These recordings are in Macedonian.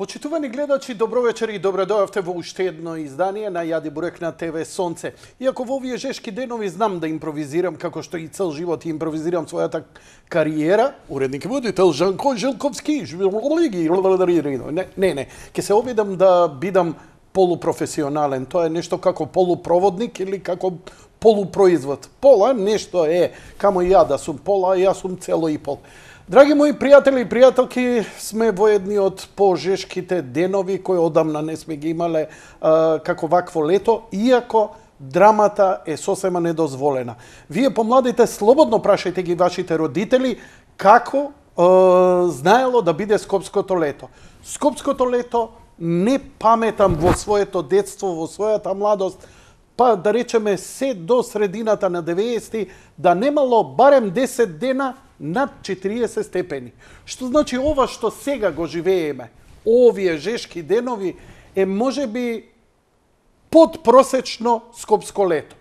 Почитувани гледачи, добро вечер и добро дојавте во уште едно издание на Јади Бурек на ТВ Сонце. Иако во овие жешки денови знам да импровизирам, како што и цел живот импровизирам својата кариера, уредник и водител Жанко Желковски, не, ќе се обидам да бидам полупрофесионален. Тоа е нешто како полупроводник или како полупроизвод. Пола нешто е, камо ја да сум пола, јас сум цело и пол. Драги мои пријатели и пријателки, сме во едни од пожешките денови кои одамна не сме ги имале како вакво лето, иако драмата е сосема недозволена. Вие помладите слободно прашајте ги вашите родители како знаело да биде скопското лето. Скопското лето не паметам во своето детство, во својата младост, па да речеме се до средината на 90-ти, да немало барем 10 дена над 40 степени. Што значи ова што сега го живееме, овие жешки денови, е можеби подпросечно скопско лето.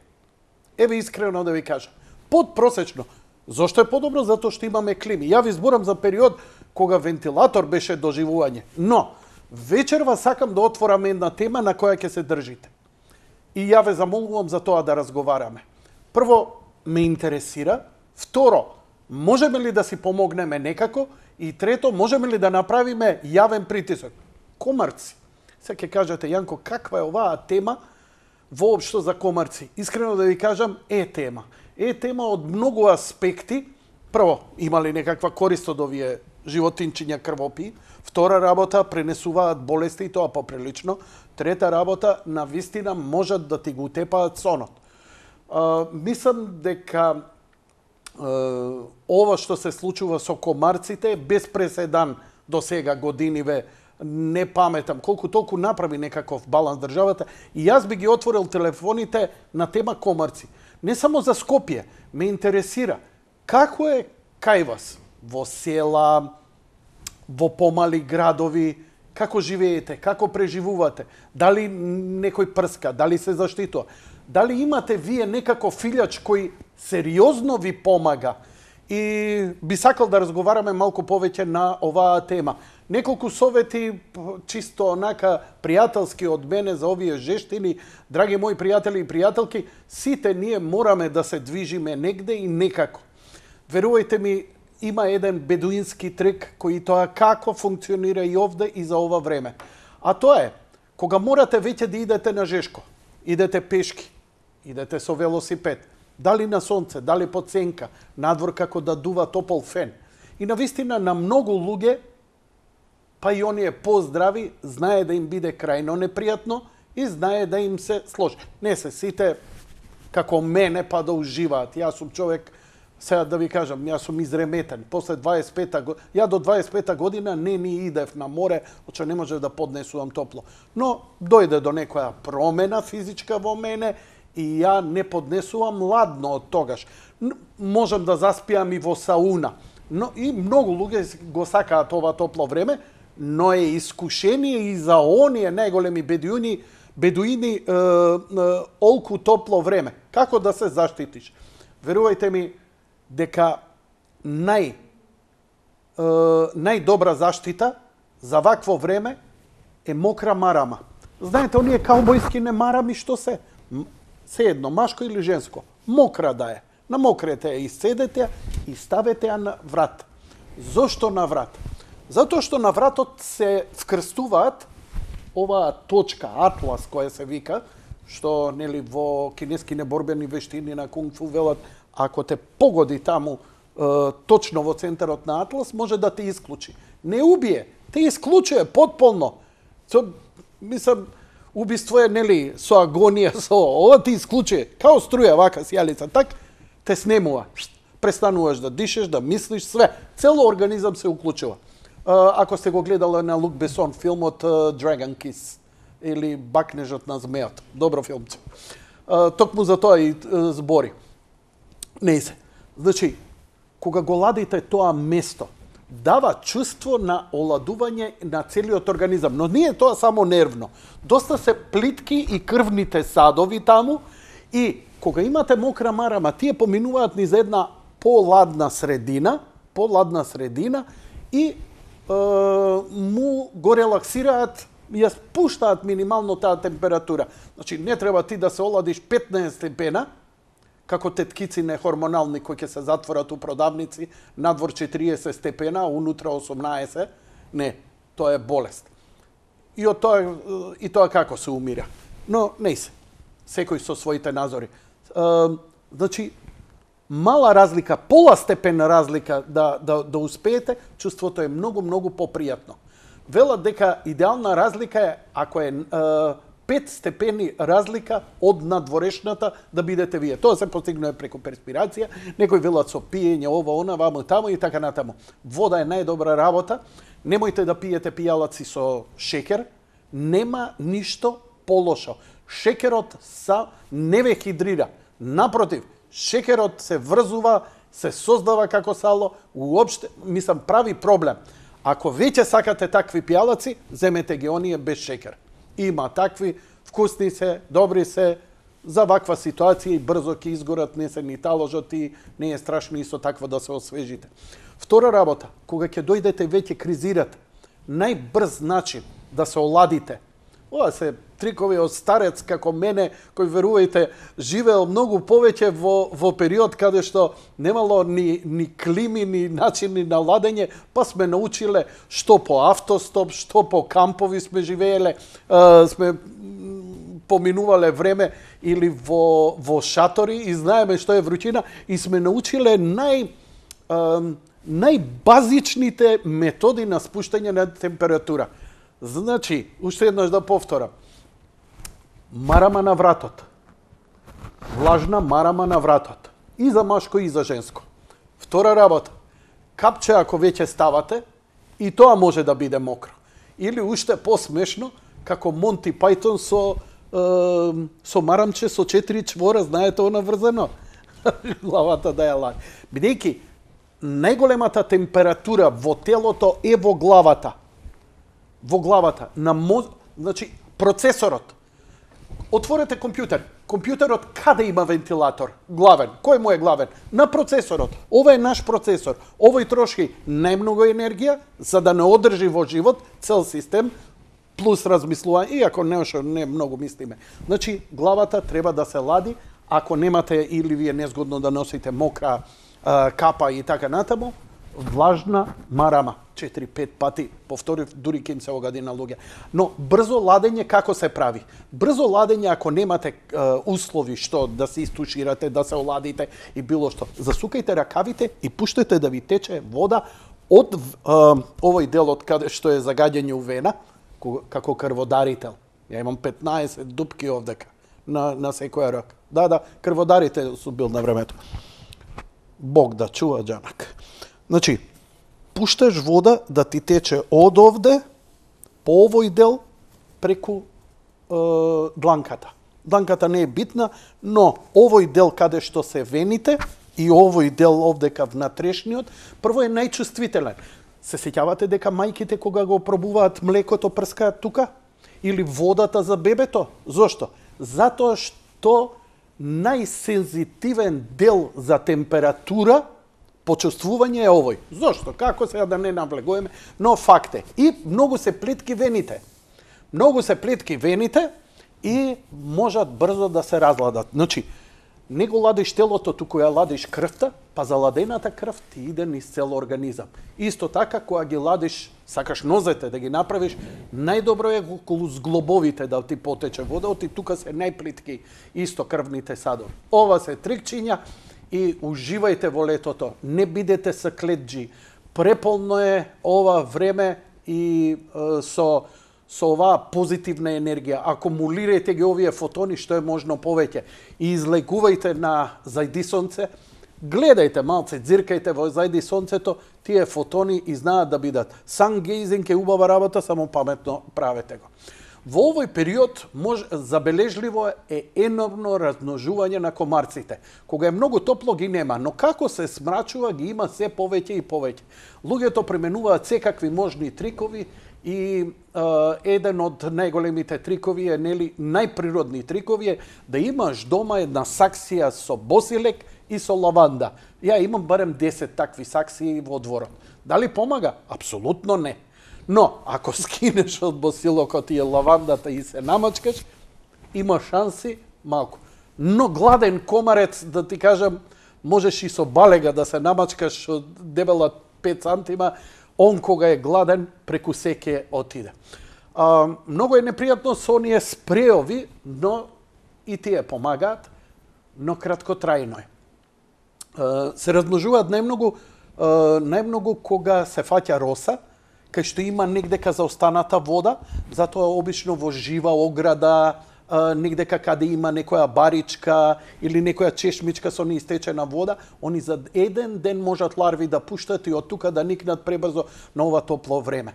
Еве искрено да ви кажам. Подпросечно. Зошто е подобро? Затоа што имаме клими. Ја ви зборам за период кога вентилатор беше доживување. Но, вечерва сакам да отворам една тема на која ќе се држите. И ја ве замолувам за тоа да разговараме. Прво, ме интересира. Второ, можеме ли да си помогнеме некако? И трето, можеме ли да направиме јавен притисок? Комарци. Се ќе кажете, Јанко, каква е оваа тема воопшто за комарци? Искрено да ви кажам, е тема. Е тема од многу аспекти. Прво, има ли некаква корист од овие животинчиња крвопи? Втора работа, пренесуваат болести и тоа поприлично. Трета работа, на вистина можат да ти го утепаат сонот. Мислам дека ова што се случува со комарците е без преседан до сега годиниве. Не паметам колку толку направи некаков баланс државата, и јас би ги отворил телефоните на тема комарци. Не само за Скопје, ме интересира како е кај вас во села, во помали градови, како живеете, како преживувате, дали некој прска, дали се заштитува, дали имате вие некако филјач кој сериозно ви помага, и би сакал да разговараме малку повеќе на оваа тема. Неколку совети, чисто онака пријателски од мене за овие жештини. Драги мои пријатели и пријателки, сите ние мораме да се движиме негде и некако. Верувајте ми, има еден бедуински трик кој тоа како функционира и овде и за ова време. А тоа е, кога морате веќе да идете на жешко, идете пешки, идете со велосипед, дали на сонце, дали под сенка, надвор како да дува топол фен. И навистина на многу луѓе, па и оние поздрави, знае да им биде крајно непријатно и знае да им се сложи. Не се сите како мене па да уживаат. Јас сум човек, сега да ви кажам, јас сум изреметен. После 25-та година, ја до 25-та година не ни идев на море, оче не можев да поднесувам топло. Но дојде до некоја промена физичка во мене и ја не поднесувам ладно од тогаш. Можам да заспиам и во сауна. Но и многу луѓе го сакаат ова топло време, но е искушение и за оние најголеми бедуини олку топло време. Како да се заштитиш? Верувајте ми дека најдобра заштита за вакво време е мокра марама. Знаете, оние каубојски не марами што се? Се едно, машко или женско. Мокра да е. На мокрете ја исцедете и ставете ја на врат. Зошто на врат? Затоа што на вратот се вкрстуваат оваа точка, атлас која се вика, што нели во кинески неборбени вештини на кунг-фу велат, ако те погоди таму точно во центарот на атлас, може да те исклучи. Не убие, те исклучува потполно. Мислам, убиство е нели со агонија, со ова ти исклучува, као струја вака сјалица, так те снемува. Престануваш да дишеш, да мислиш, све. Цело организам се уклучува. Ако сте го гледале на Лук Бесон филмот Dragon Kiss или Бакнежот на змејот. Добро филмче. Токму за тоа и збори. Не се. Значи, кога го ладите тоа место, дава чувство на оладување на целиот организам. Но не е тоа само нервно. Доста се плитки и крвните садови таму и кога имате мокра марама, тие поминуваат низ една поладна средина и му го релаксираат, ја спуштаат минимално таа температура. Значи, не треба ти да се оладиш 15 степена, како теткици нехормонални кои ќе се затворат у продавници, надвор 40 степена, а унутра 18. Не, тоа е болест. И тоа како се умира. Но не се. Секој со своите назори. Значи, мала разлика, пола степен разлика да успеете, чувството е многу попријатно. Велат дека идеална разлика е ако е 5 степени разлика од надворешната да бидете вие. Тоа се постигнува преку перспирација, некои велат со пиење, ова, она, ваму, таму и така натаму. Вода е најдобра работа. Немојте да пиете пијалаци со шекер. Нема ништо полошо. Шекерот не ве хидрира. Напротив, шекерот се врзува, се создава како сало, уопште, мислам, прави проблем. Ако веќе сакате такви пијалаци, земете ги оние без шекер. Има такви, вкусни се, добри се, за ваква ситуација и брзо ќе изгорат, не се ни таложат и не е страшно исто такво да се освежите. Втора работа, кога ќе дојдете веќе кризирате, најбрз начин да се оладите. Ова се трикови од старец како мене, кој верувајте живеел многу повеќе во период каде што немало ни клими, ни начини на ладење, па сме научиле што по автостоп, што по кампови сме живееле, сме поминувале време или во шатори и знаеме што е вручина и сме научиле најбазичните методи на спуштање на температура. Значи, уште еднаш да повторам. Марама на вратот. Влажна марама на вратот. И за машко и за женско. Втора работа. Капче ако веќе ставате, и тоа може да биде мокро. Или уште посмешно, како Монти Пајтон со марамче со 4 чвора, знаете она врзано. Главата да ја лади. Бидејќи најголемата температура во телото е во главата. Во главата. Значи, процесорот. Отворете компјутер. Компјутерот каде има вентилатор? Главен. Кој му е главен? На процесорот. Ова е наш процесор. Овој троши најмногу енергија, за да не одржи во живот цел систем, плюс размислување, иако не многу мислиме. Значи, главата треба да се лади, ако немате или ви е незгодно да носите мокра капа и така натаму, влажна марама. 4-5 пати, повторив, дури ке им се огади на луѓе. Но брзо ладење како се прави? Брзо ладење, ако немате услови што да се истуширате, да се оладите и било што, засукајте ракавите и пуштете да ви тече вода од овој делот каде што е загаѓање у вена, како крводарител. Ја имам 15 дупки овдека на секоја рак. Да, крводарител су бил на времето. Бог да чува џанак. Значи, пушташ вода да ти тече од овде, по овој дел, преку дланката. Дланката не е битна, но овој дел каде што се вените и овој дел овдека внатрешниот, прво е најчувствителен. Се сеќавате дека мајките кога го пробуваат млекото прскаат тука? Или водата за бебето? Зошто? Затоа што најсензитивен дел за температура почувствување е овој. Зошто? Како сега да не навлегуваме? Но факт е. И многу се плитки вените. Многу се плитки вените и можат брзо да се разладат. Значи, не го ладиш телото, туку ја ладиш крвта, па заладената крв ти иде низ цел организам. Исто така, кога ги ладиш, сакаш нозете да ги направиш, најдобро е околу зглобовите да ти потече вода, оти тука се најплитки исто крвните садови. Ова се трикчиња и уживајте во летото. Не бидете сакледжи. Преполно е ова време и со оваа позитивна енергија. Акумулирајте ги овие фотони што е можно повеќе и излегувајте на зајди сонце. Гледајте малце, дзиркајте во зајди сонцето, тие фотони и знаат да бидат. Sun-gazing е убава работа, само паметно правете го. Во овој период забележливо е енормно размножување на комарците. Кога е многу топло ги нема, но како се смрачува ги има се повеќе и повеќе. Луѓето применуваат секакви можни трикови и еден од најголемите трикови е, најприродни трикови е да имаш дома една саксија со босилек и со лаванда. Ја имам барем 10 такви саксии во дворот. Дали помага? Апсолутно не. Но, ако скинеш од босилокот и лавандата и се намачкаш, има шанси малку. Но гладен комарец, да ти кажам, можеш и со балега да се намачкаш од дебела 5 сантима, он кога е гладен, преку се ќе отиде. Многу е непријатно со оние спреови, но и тие помагаат, но краткотрајно е. Се размножуваат најмногу кога се фаќа роса, кај што има негдека заостаната вода, затоа обично во жива ограда, негдека каде има некоја баричка или некоја чешмичка со неистечена вода, они за еден ден можат ларви да пуштат и од тука да никнат пребрзо на ова топло време.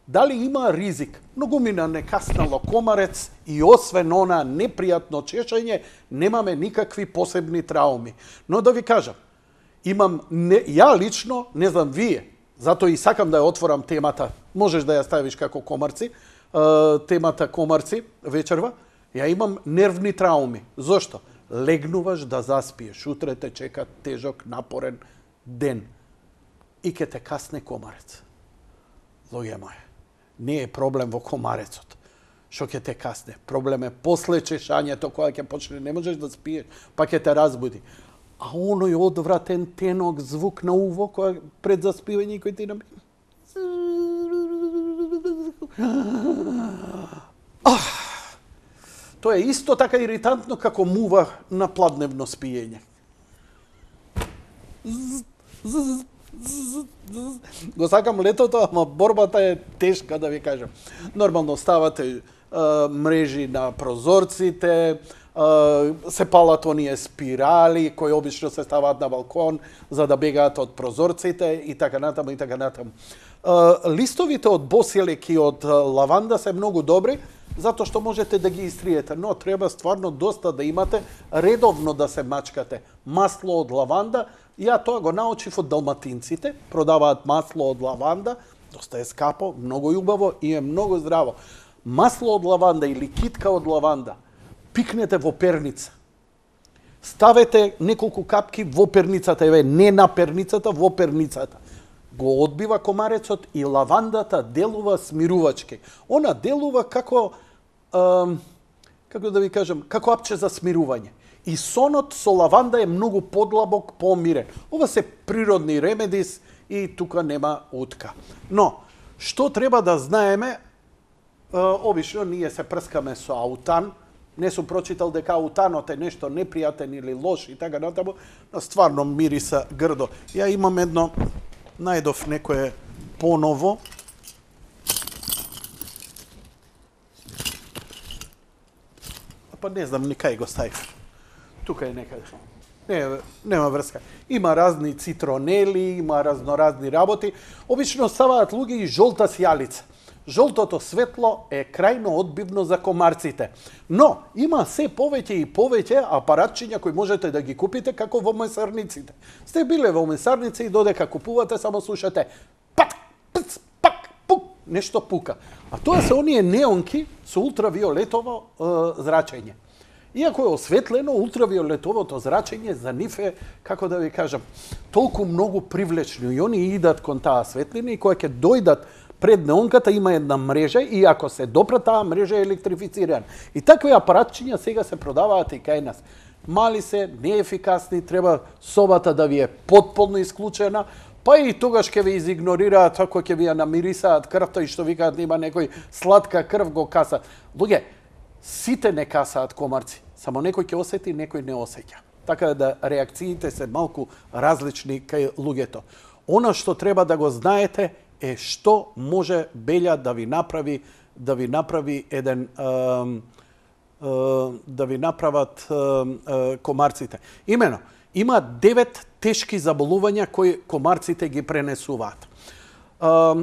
Дали има ризик? Многумина не каснало комарец и освен она непријатно чешење, немаме никакви посебни трауми. Но да ви кажам, ја лично, не знам вие, затоа и сакам да ја отворам темата, можеш да ја ставиш како комарци, темата комарци вечерва, ја имам нервни трауми. Зошто? Легнуваш да заспиеш, утре те чека тежок, напорен ден и ке те касне комарец. Луѓе моје, не е проблем во комарецот, што ќе те касне. Проблем е после чешањето, кога ќе почне, не можеш да спиеш, па ќе те разбуди. А оној одвратен тенок звук на уво, кога пред заспивање кој ти набива. Тоа е исто така иритантно како мува на пладневно спиење. Го сакам летото, ама борбата е тешка, да ви кажам. Нормално ставате мрежи на прозорците, се палат оние спирали кои обично се ставаат на балкон за да бегаат од прозорците и така натаму и така натаму. Листовите од босилек и од лаванда се многу добри, затоа што можете да ги истриете, но треба стварно доста да имате, редовно да се мачкате. Масло од лаванда, ја тоа го научив од далматинците, продаваат масло од лаванда, доста е скапо, многу убаво и е многу здраво. Масло од лаванда или китка од лаванда, пикнете во перница. Ставете неколку капки во перницата, не на перницата, во перницата. Го одбива комарецот и лавандата делува смирувачки. Она делува како да ви кажам, како апче за смирување. И сонот со лаванда е многу подлабок, помирен. Ова се природни ремедис и тука нема утка. Но, што треба да знаеме, обично ние се прскаме со аутан, не сум прочитал дека аутанот е нешто непријатен или лош и така натаму, но стварно мириса грдо. Ја имам едно, најдов некое поново. Па не знам ни кај го ставив. Тука е некаде. Нема врска. Има разни цитронели, има разноразни работи. Обично ставаат луѓе и жолта сјалица. Жолтото светло е крајно одбивно за комарците. Но има се повеќе и повеќе апаратчиња кои можете да ги купите како во месарниците. Сте биле во месарница и додека купувате само слушате пак, пц, пак, пук, нешто пука. А тоа се оние неонки со ултравиолетово зрачење. Иако е осветлено, ултравиолетовото зрачење за нив е, како да ви кажам, толку многу привлечно и они идат кон таа светлина и кога ќе дојдат пред неонката има една мрежа и ако се допре таа мрежа е електрифицирана. И такви апаратчиња сега се продаваат и кај нас. Мали се, неефикасни, треба собата да ви е потполно исклучена, па и тогаш ќе ви изигнорираат ако ќе ви ја намирисаат крвта и што викаат има некој сладка крв го каса. Луѓе, сите не касаат комарци, само некој ќе осети, некој не осеќа. Така да реакциите се малку различни кај луѓето. Она што треба да го знаете е што може белја да ви направи еден да ви направат комарците. Имено, има 9 тешки заболувања кои комарците ги пренесуваат.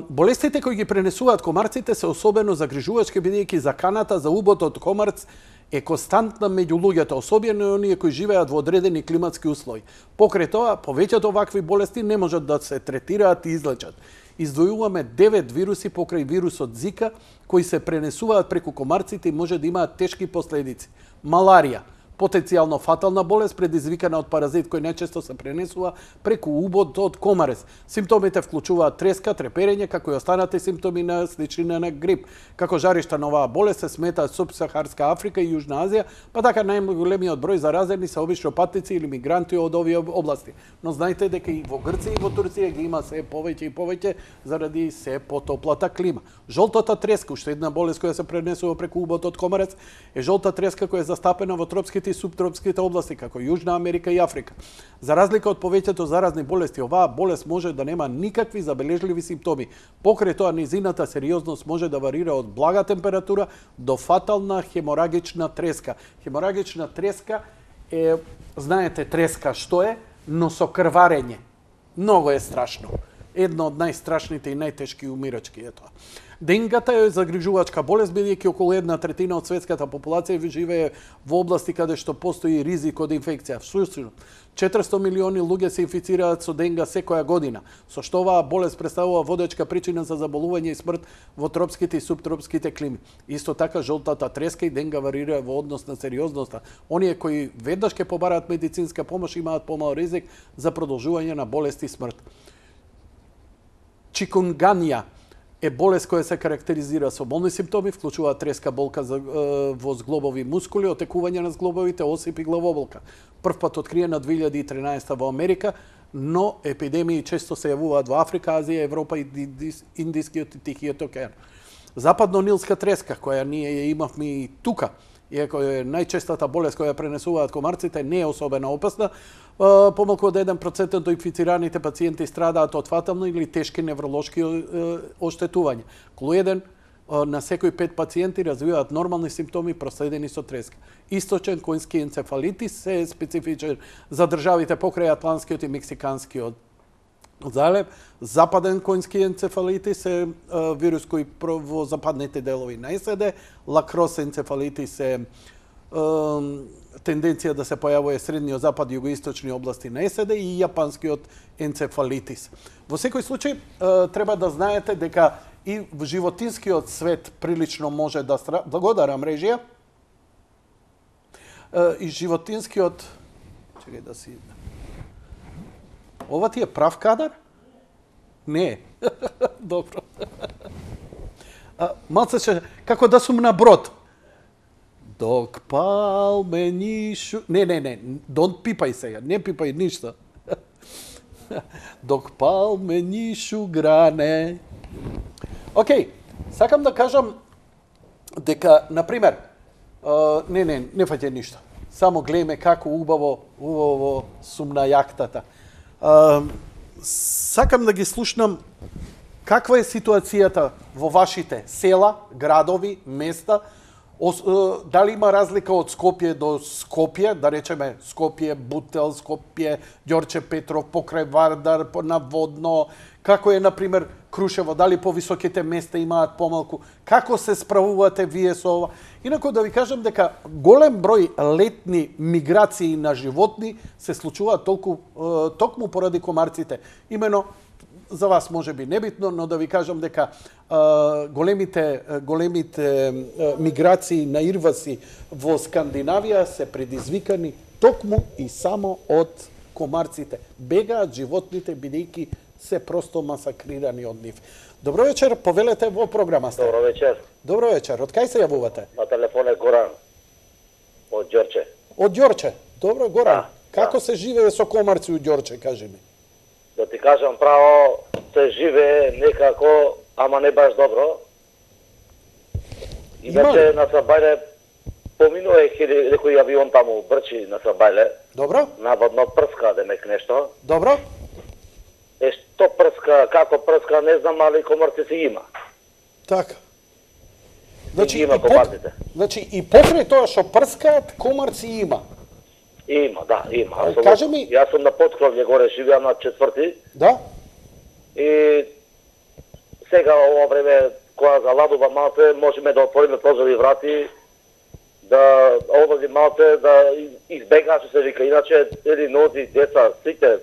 Болестите кои ги пренесуваат комарците се особено загрижувачки, бидејќи заканата за убот од комарц е константна меѓу луѓето, особено оние кои живеат во одредени климатски услови. Покрај тоа, повеќето вакви болести не можат да се третираат и излечат. Издвојуваме 9 вируси покрај вирусот Зика, кои се пренесуваат преку комарците и може да имаат тешки последици. Маларија, потенцијално фатална болест предизвикана од паразит кој најчесто се пренесува преку убод од комарец. Симптомите вклучуваат треска, треперење, како и останати симптоми на сличнина на грип. Како жаришта на оваа болест се сметаат субсахарска Африка и Јужна Азија, па така најголемиот број заразени се обично патници или мигранти од овие области. Но знаете дека и во Грција и во Турција ги има се повеќе и повеќе заради се потоплата клима. Жолтата треска, уште една болест која се пренесува преку убод од комарец, е жолта треска која е застапена во тропските и субтропските области, како Јужна Америка и Африка. За разлика од повеќето заразни болести, оваа болест може да нема никакви забележливи симптоми. Покрај тоа, низината сериозност може да варира од блага температура до фатална хеморагична треска. Хеморагична треска е, знаете треска што е, но со крварење. Многу е страшно. Едно од најстрашните и најтешки умирачки е тоа. Денгата е загрижувачка болест, бидејќи околу 1/3 од светската популација живее во области каде што постои ризик од инфекција. Всушност, 400 милиони луѓе се инфицираат со денга секоја година, со што оваа болест представува водечка причина за заболување и смрт во тропските и субтропските клими. Исто така, жолтата треска и денга варира во однос на сериозноста. Оние кои веднаш ќе побараат медицинска помош имаат помал ризик за продолжување на болест и смрт. Чикунганја е болест која се карактеризира со болни симптоми, вклучуваат треска, болка во зглобови мускули, отекување на зглобовите, осип и главоболка. Прв пат откриена 2013 во Америка, но епидемии често се јавуваат во Африка, Азија, Европа и Индискиот и Тихиот океан. Западно-нилска треска, која ние ја имавме и тука, иако е најчестата болест која пренесуваат комарците, не е особено опасна. Помалку од 1% од инфицираните пациенти страдаат од фатално или тешки невролошки оштетувања. Околу 1 на секој 5 пациенти развиваат нормални симптоми проследени со треска. Источен коњски енцефалитис е специфичен за државите покрај Атлантскиот и Мексиканскиот залив. Западен коњски енцефалитис е вирус кој во западните делови на САД. Лакрос енцефалитис е тенденција да се појавува средниот запад и југоисточни области на САД и јапанскиот енцефалитис. Во секој случај треба да знаете дека и во животинскиот свет прилично може да благодарам режија. И животинскиот чекај да си ова ти е прав кадар? Не. Добро. Малце ше, како да сум на брод. Док пал ме нишу... Не, don't пипај сега, не пипај ништо. Док пал ме нишу гране. Океј, сакам да кажам дека, например, не фаќај ништо. Само гледаме како убаво сум на јахтата. Сакам да ги слушнам каква е ситуацијата во вашите села, градови, места, дали има разлика од Скопје до Скопје, да речеме Скопје, Бутел, Скопје, Ѓорче Петров, покрај Вардар, наводно, како е, например, Крушево, дали повисоките места имаат помалку, како се справувате вие со ова? Инако да ви кажам дека голем број летни миграции на животни се случуваат токму поради комарците. Имено, за вас може би небитно, но да ви кажам дека големите миграции на ирваси во Скандинавија се предизвикани токму и само од комарците. Бегаат животните бидејќи се просто масакрирани од нив. Добро вечер, повелете во програма сте. Добро вечер. Добро вечер, од кај се јавувате? На телефон е Горан, од Ѓорче. Од Ѓорче? Добро, Горан. Како се живее со комарци од Ѓорче, кажи ми? Да ти кажам право, се живее некако, ама не баш добро. Иначе на Сабајле поминува некој авион таму брчи на Сабајле. Добро. Наводно прска демек нешто. Добро. Што прска, како прска, не знам, али комарци си има. Така. Значи, има комарците. Значи, и покрај тоа што прскаат, комарци има. Има, да, има. Кажи ми... Јас сум на Подкровље горе, живеам на 4. Да. И сега ова време, кога заладува малце, можеме да отвориме прозори и врати, да ододи малце, да избегаат, што се вика. Иначе, или нози, деца, сите,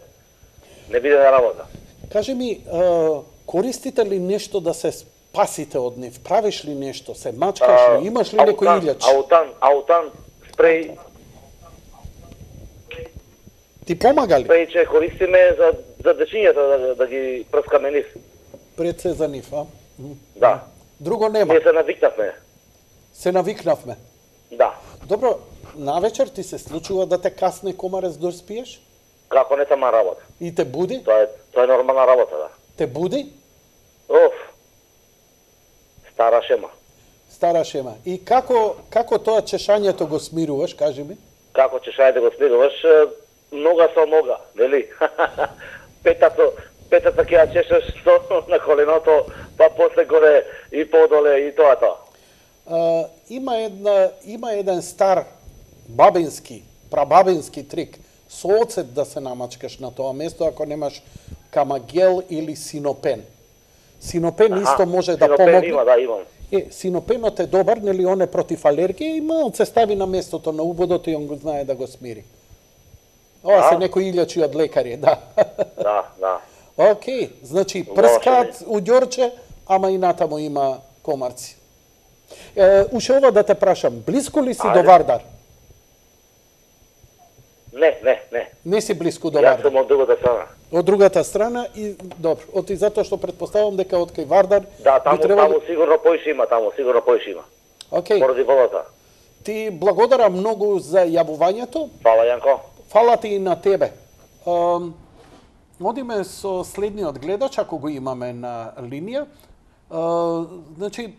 не биде на работа. Кажи ми, користите ли нешто да се спасите од нив? Правиш ли нешто? Се мачкаш ли? Имаш ли некој илјач? Аутан, спреј, Ти помага ли? Пејче користиме за дечињата да ги прскаме нив. Пред се за нив, а? Да. Друго нема. Ние се навикнавме. Се навикнавме. Да. Добро, навечер ти се случува да те касне комарец да спиеш? Како не тама работа. И те буди? Тоа е нормална работа, да. Те буди? Оф. Стара шема. Стара шема. И како тоа чешањето го смируваш, кажи ми? Како чешањето го смируваш, нога со нога, нели? Петата ќе ја чешеш на коленото, па после горе и подоле и тоа. Има еден стар бабински, прабабински трик. Со оцет да се намачкаш на тоа место ако немаш камагел или синопен. Синопен исто може да помогне. Синопен има, да, имам. Синопенот е добар, нели, он е против алергија и малце стави на местото на убодот и он го знае да го смири. Ова се некои илјачи од лекари, да. Да. Океј, значи прскаат уѓорче, ама и натаму има комарци. Уште ова да те прашам, блиску ли си до Вардар? Не. Не си блиску до Јас Вардар? сум од другата страна. Од другата страна и добро, оти затоа што претпоставам дека од кај Вардар Да, таму сигурно поише има. Океј. Поради водата. Ти благодарам многу за јавувањето. Фала, Јанко. Фала ти и на тебе. Одиме со следниот гледач, ако го имаме на линија. Значи,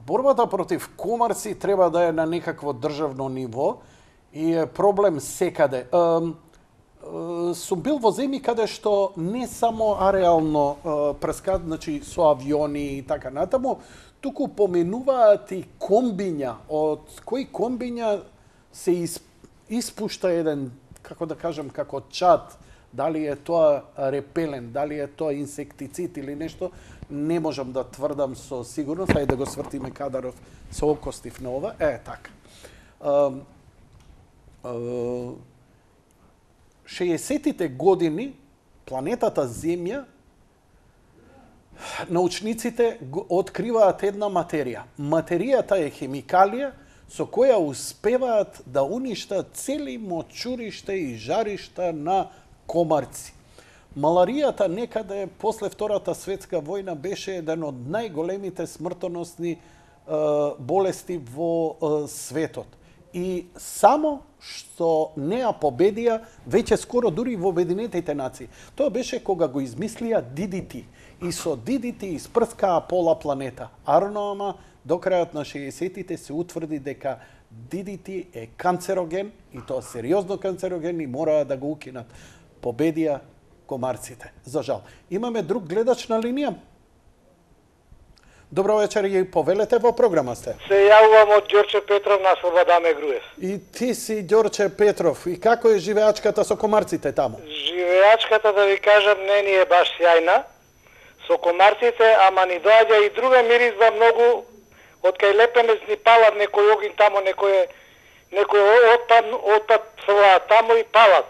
борбата против комарци треба да е на некакво државно ниво и е проблем секаде. Сум бил во земји каде што не само ареално прскаат, значи со авиони и така натаму, туку поменуваат и комбиња, од кои комбиња се испушта еден, како да кажам, како чад, дали е тоа репелен, дали е тоа инсектицид или нешто, не можам да тврдам со сигурност, ајде да го свртиме кадаров, се окостив на ова, така. 60-тите години планетата Земја, научниците откриваат една материја. Материјата е хемикалија со која успеваат да уништат цели мочуришта и жаришта на комарци. Маларијата некаде после Втората светска војна беше еден од најголемите смртоносни болести во светот. И само што не ја победија, веќе скоро дури во Обединетите нации. Тоа беше кога го измислија DDT. И со DDT испрскаа пола планета. Ама до крајот на 60-тите се утврди дека DDT е канцероген, и тоа сериозно канцероген, и мораа да го укинат. Победија комарците. За жал. Имаме друг гледач на линија? Добро вечер, и повелете, во програма сте. Се јавувам од Ѓорче Петров на Слободаме Груев. И ти си Ѓорче Петров. И како е живеачката со комарците таму? Живеачката, да ви кажам, не ни е баш сјајна. Со комарците, ама ни доаѓа и друга миризба многу, од кај Лепенец ни палат некој огин таму, некој отпад сваат таму и палат.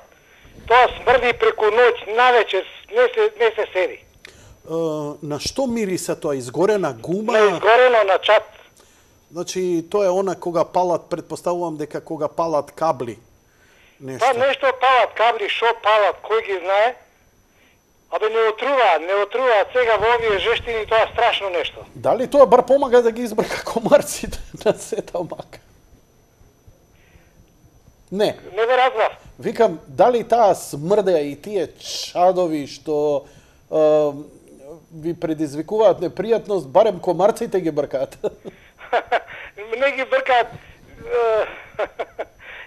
Тоа смрди преку ноќ, навечер, не се седи. На што мириса тоа? Изгорена гума? На изгорено, на чат. Значи, тоа е она кога палат, предпоставувам дека кога палат кабли. Нешто. Па нешто палат кабли, шо палат, кој ги знае? Абе не отруваат сега во овие жештини, тоа страшно нешто. Дали тоа бар помага да ги избрка комарците на сетамак? Не. Не ве разбрав. Викам, дали таа смрдеа и тие чадови што ви предизвикуваат непријатност, барем комарците ги бркаат? Не ги бркаат,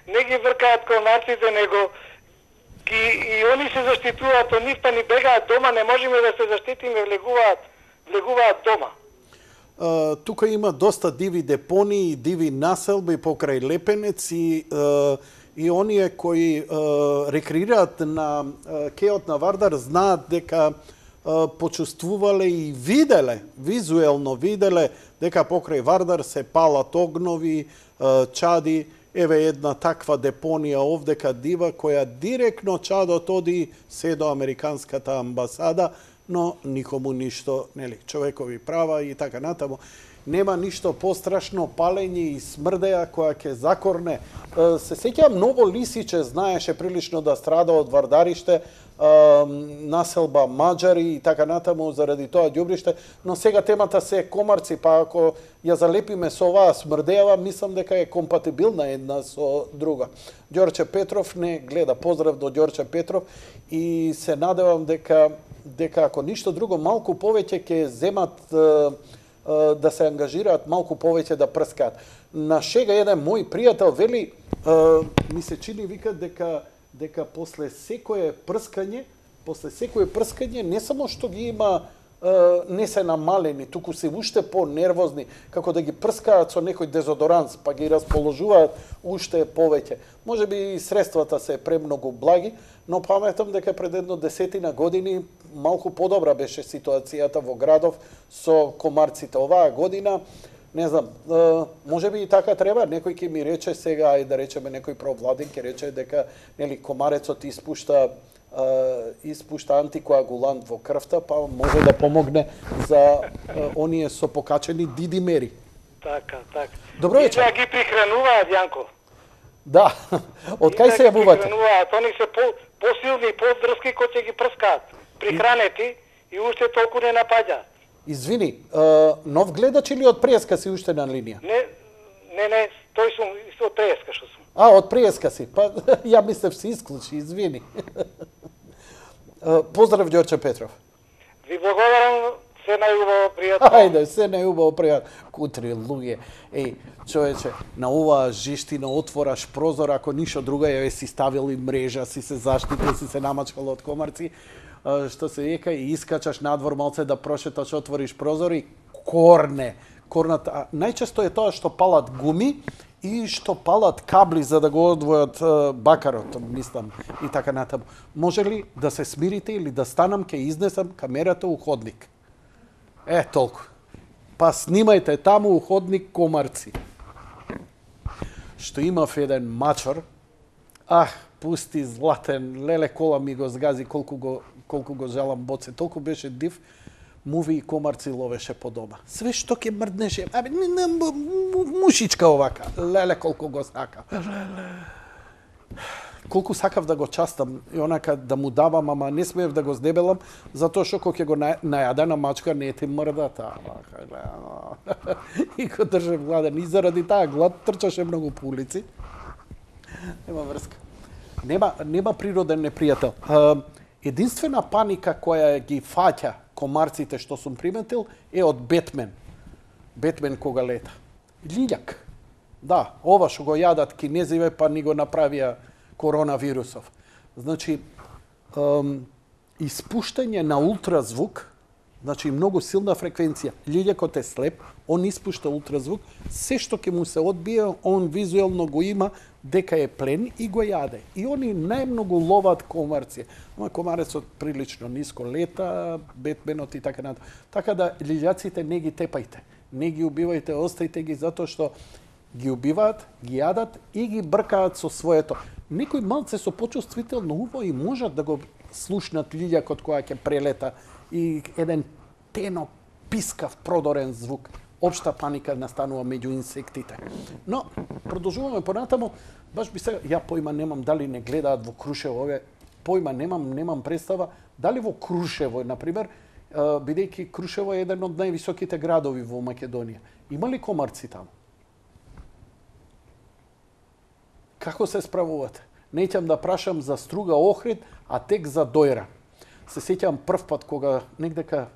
не ги бркаат комарците, него и они се заштитуваат од нив, па ни бегаат дома, не можеме да се заштитиме, влегуваат дома. Тука има доста диви депонии и диви населби покрај Лепенец и оние кои рекреираат на кеот на Вардар знаат дека почувствувале и виделе, визуелно виделе дека покрај Вардар се палат огнови, чади. Еве една таква депонија овдека дива која директно чадот оди се до американската амбасада, но никому ништо, нели, човекови права и така натаму. нема ништо пострашно палење и смрдеја која ќе закорне. Се сеќавам, Ново Лисиче знаеше прилично да страда од вардариште, населба маđари и така натаму заради тоа ѓубриште, но сега темата се е комарци, па ако ја залепиме со оваа смрдејава, мислам дека е компатибилна една со друга. Ѓорче Петров не гледа, поздрав до Ѓорче Петров и се надевам дека ако ништо друго малку повеќе ќе земат да се ангажираат малку повеќе да прскаат. На шега еден мој пријател вели, ми се чини вика дека после секое прскање не само што ги има не се намалени, туку се уште по-нервозни, како да ги прскаат со некој дезодоранс, па ги расположуваат уште повеќе. Може би и средствата се премногу благи, но паметам дека пред едно 10 години малку подобра беше ситуацијата во градов со комарците. Оваа година, не знам, може би и така треба, некој ќе ми рече сега, и да речеме некој провладен ќе рече дека нели комарецот испушта антикоагулант во крвта, па може да помогне за оние со покачени дидимери. Така. Добро вечер. И да ги прихрануваат, Јанко. Да. Од кај се јавувате? Они се посилни и подрски кои ќе ги прскаат. Прихранети и уште толку не напаѓа. Извини, нов гледач или од преска си уште на линија? Не, тој сум од преска што сум. Од преска си. Па ја мислев се исклучи, извини. Поздрав, Ѓорче Петров. Ви благодарам, се најубаво, пријатно. Ајде, се најубаво, пријатно. Кутри луѓе. Еј, човече, на оваа жиштина отвораш прозор, ако ништо друго ја си ставили мрежа, си се заштитил, си се намачкал од комарци, што се века, и искачаш надвор малце да прошеташ, отвориш прозор и корната. Најчесто е тоа што палат гуми и што палат кабли за да го одвојат бакарот, мислам, и така натаму. Може ли да се смирите или да станам, ќе изнесам камерата у ходник? Толку. Па снимајте таму у ходник комарци. Што имав еден мачор, пусти златен, леле кола ми го згази, колку го желам боце, толку беше див, муви и комарци ловеше по дома. Све што ќе мрднеше, мушичка овака, леле колку го сака. Колку сакав да го частам и онака да му давам, ама не смеев да го здебелам, затоа што кога ќе го најадена мачка не ти мрда таа. И го држав гладен. И заради таа глад трчаше многу по улици. Нема врска. Нема природен непријател. Единствена паника која ги фаќа комарците што сум приметил е од Бетмен. Бетмен кога лета. Лиљак. Да, ова што го јадат кинезиве па ни го направија коронавирусов. Значи, испуштање на ултразвук, значи многу силна фреквенција. Лиљакот е слеп, он испушта ултразвук, се што ќе му се одбие, он визуелно го има дека е плен и го јаде. И они најмногу ловат комарци. Ама комарецот прилично ниско лета, Бетменот и така натаму. Така да лиљаците не ги тепајте, не ги убивајте, остајте ги затоа што ги убиваат, ги јадат и ги бркаат со своето. Некој малце со почувствително уво и можат да го слушнат лиљакот која ќе прелета и еден тено, пискав, продорен звук. Обшта паника настанува меѓу инсектите. Но, продолжуваме понатаму, баш би сега, ја појма немам дали не гледаат во Крушево, појма немам представа, дали во Крушево, например, бидејќи Крушево е еден од највисоките градови во Македонија. Има ли комарци таму? Како се справувате? Неќам да прашам за Струга Охрид, а тек за Дојра. Се сеќавам прв пат кога негдека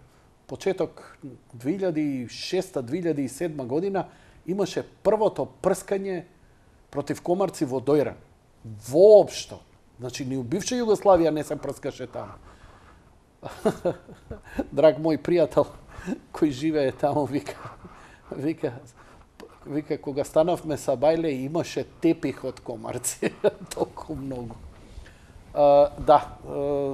почеток 2006-2007 година имаше првото прскање против комарци во Дојра. Воопшто. Значи, ни у бивша Југославија не се прскаше таму. Драг мој пријател кој живее таму вика, кога станавме са бајле имаше тепих од комарци. Толку многу.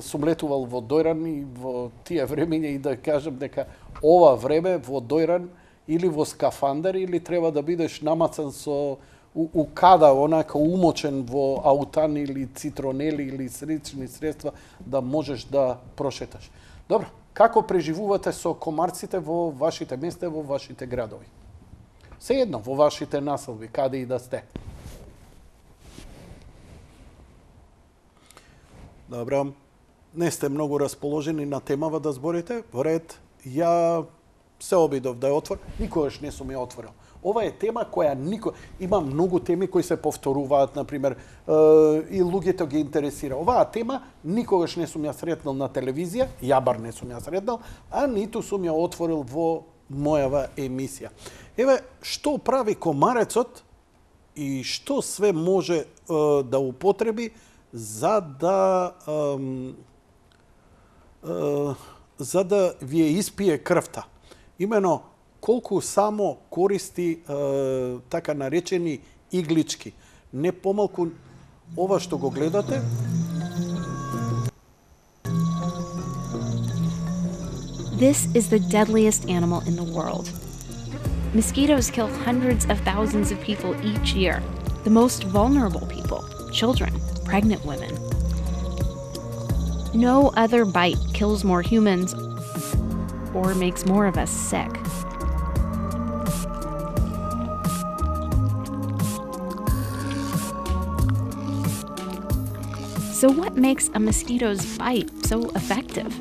Сум летувал во Дојран и во тие времења и да кажам дека ова време во Дојран или во скафандер или треба да бидеш намацан со укада, онака умочен во аутан или цитронели или слични средства да можеш да прошеташ. Добро, како преживувате со комарците во вашите места, во вашите градови? Svejedno, vo vašите naselbi, kade i da ste. Dobro. Не сте многу расположени на темава да зборите. Во ред, ја се обидов да ја отворам. Никогаш не сум ја отворил. Ова е тема која има многу теми кои се повторуваат, например, и луѓето ги интересира. Оваа тема никогаш не сум ја сретнал на телевизија, ја бар не сум ја сретнал, а ниту сум ја отворил во мојава емисија. Еве, што прави комарецот и што све може да употреби за да ви испие крвта. Имено, колку само користи така наречени иглички. Не помалку ова што го гледате. This is the deadliest animal in the world. Mosquitoes kill hundreds of thousands of people each year. The most vulnerable people, children, pregnant women. No other bite kills more humans or makes more of us sick. So what makes a mosquito's bite so effective?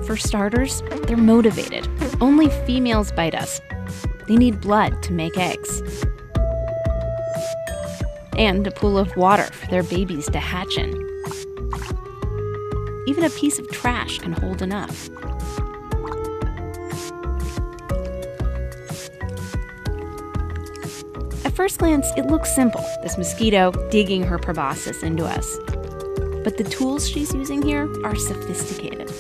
For starters, they're motivated. Only females bite us. They need blood to make eggs. And a pool of water for their babies to hatch in. Even a piece of trash can hold enough. At first glance, it looks simple, this mosquito digging her proboscis into us. But the tools she's using here are sophisticated.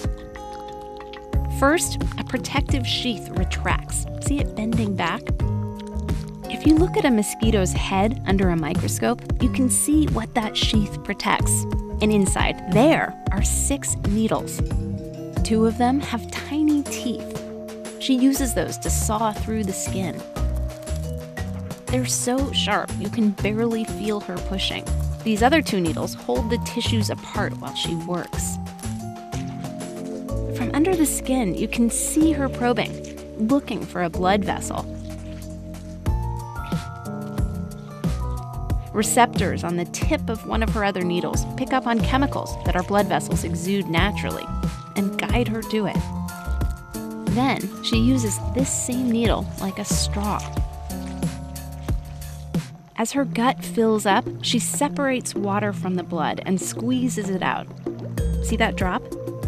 First, a protective sheath retracts. See it bending back? If you look at a mosquito's head under a microscope, you can see what that sheath protects. And inside there are 6 needles. 2 of them have tiny teeth. She uses those to saw through the skin. They're so sharp you can barely feel her pushing. These other 2 needles hold the tissues apart while she works. From under the skin, you can see her probing, looking for a blood vessel. Receptors on the tip of one of her other needles pick up on chemicals that our blood vessels exude naturally and guide her to it. Then she uses this same needle like a straw. As her gut fills up, she separates water from the blood and squeezes it out. See that drop?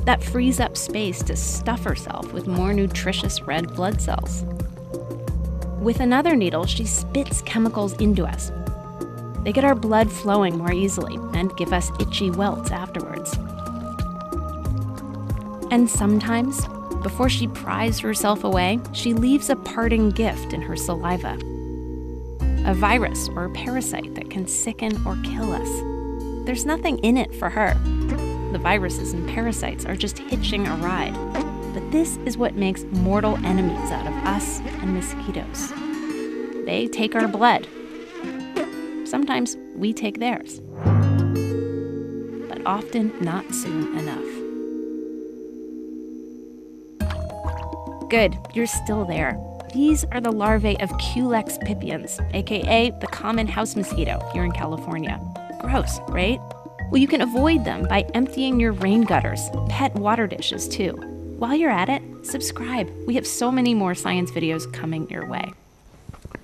That frees up space to stuff herself with more nutritious red blood cells. With another needle, she spits chemicals into us. They get our blood flowing more easily and give us itchy welts afterwards. And sometimes, before she pries herself away, she leaves a parting gift in her saliva. A virus or a parasite that can sicken or kill us. There's nothing in it for her. The viruses and parasites are just hitching a ride. But this is what makes mortal enemies out of us and mosquitoes. They take our blood. Sometimes we take theirs. But often not soon enough. Good, you're still there. These are the larvae of Culex pipiens, aka the common house mosquito here in California. Gross, right? Well, you can avoid them by emptying your rain gutters, pet water dishes too. While you're at it, subscribe. We have so many more science videos coming your way.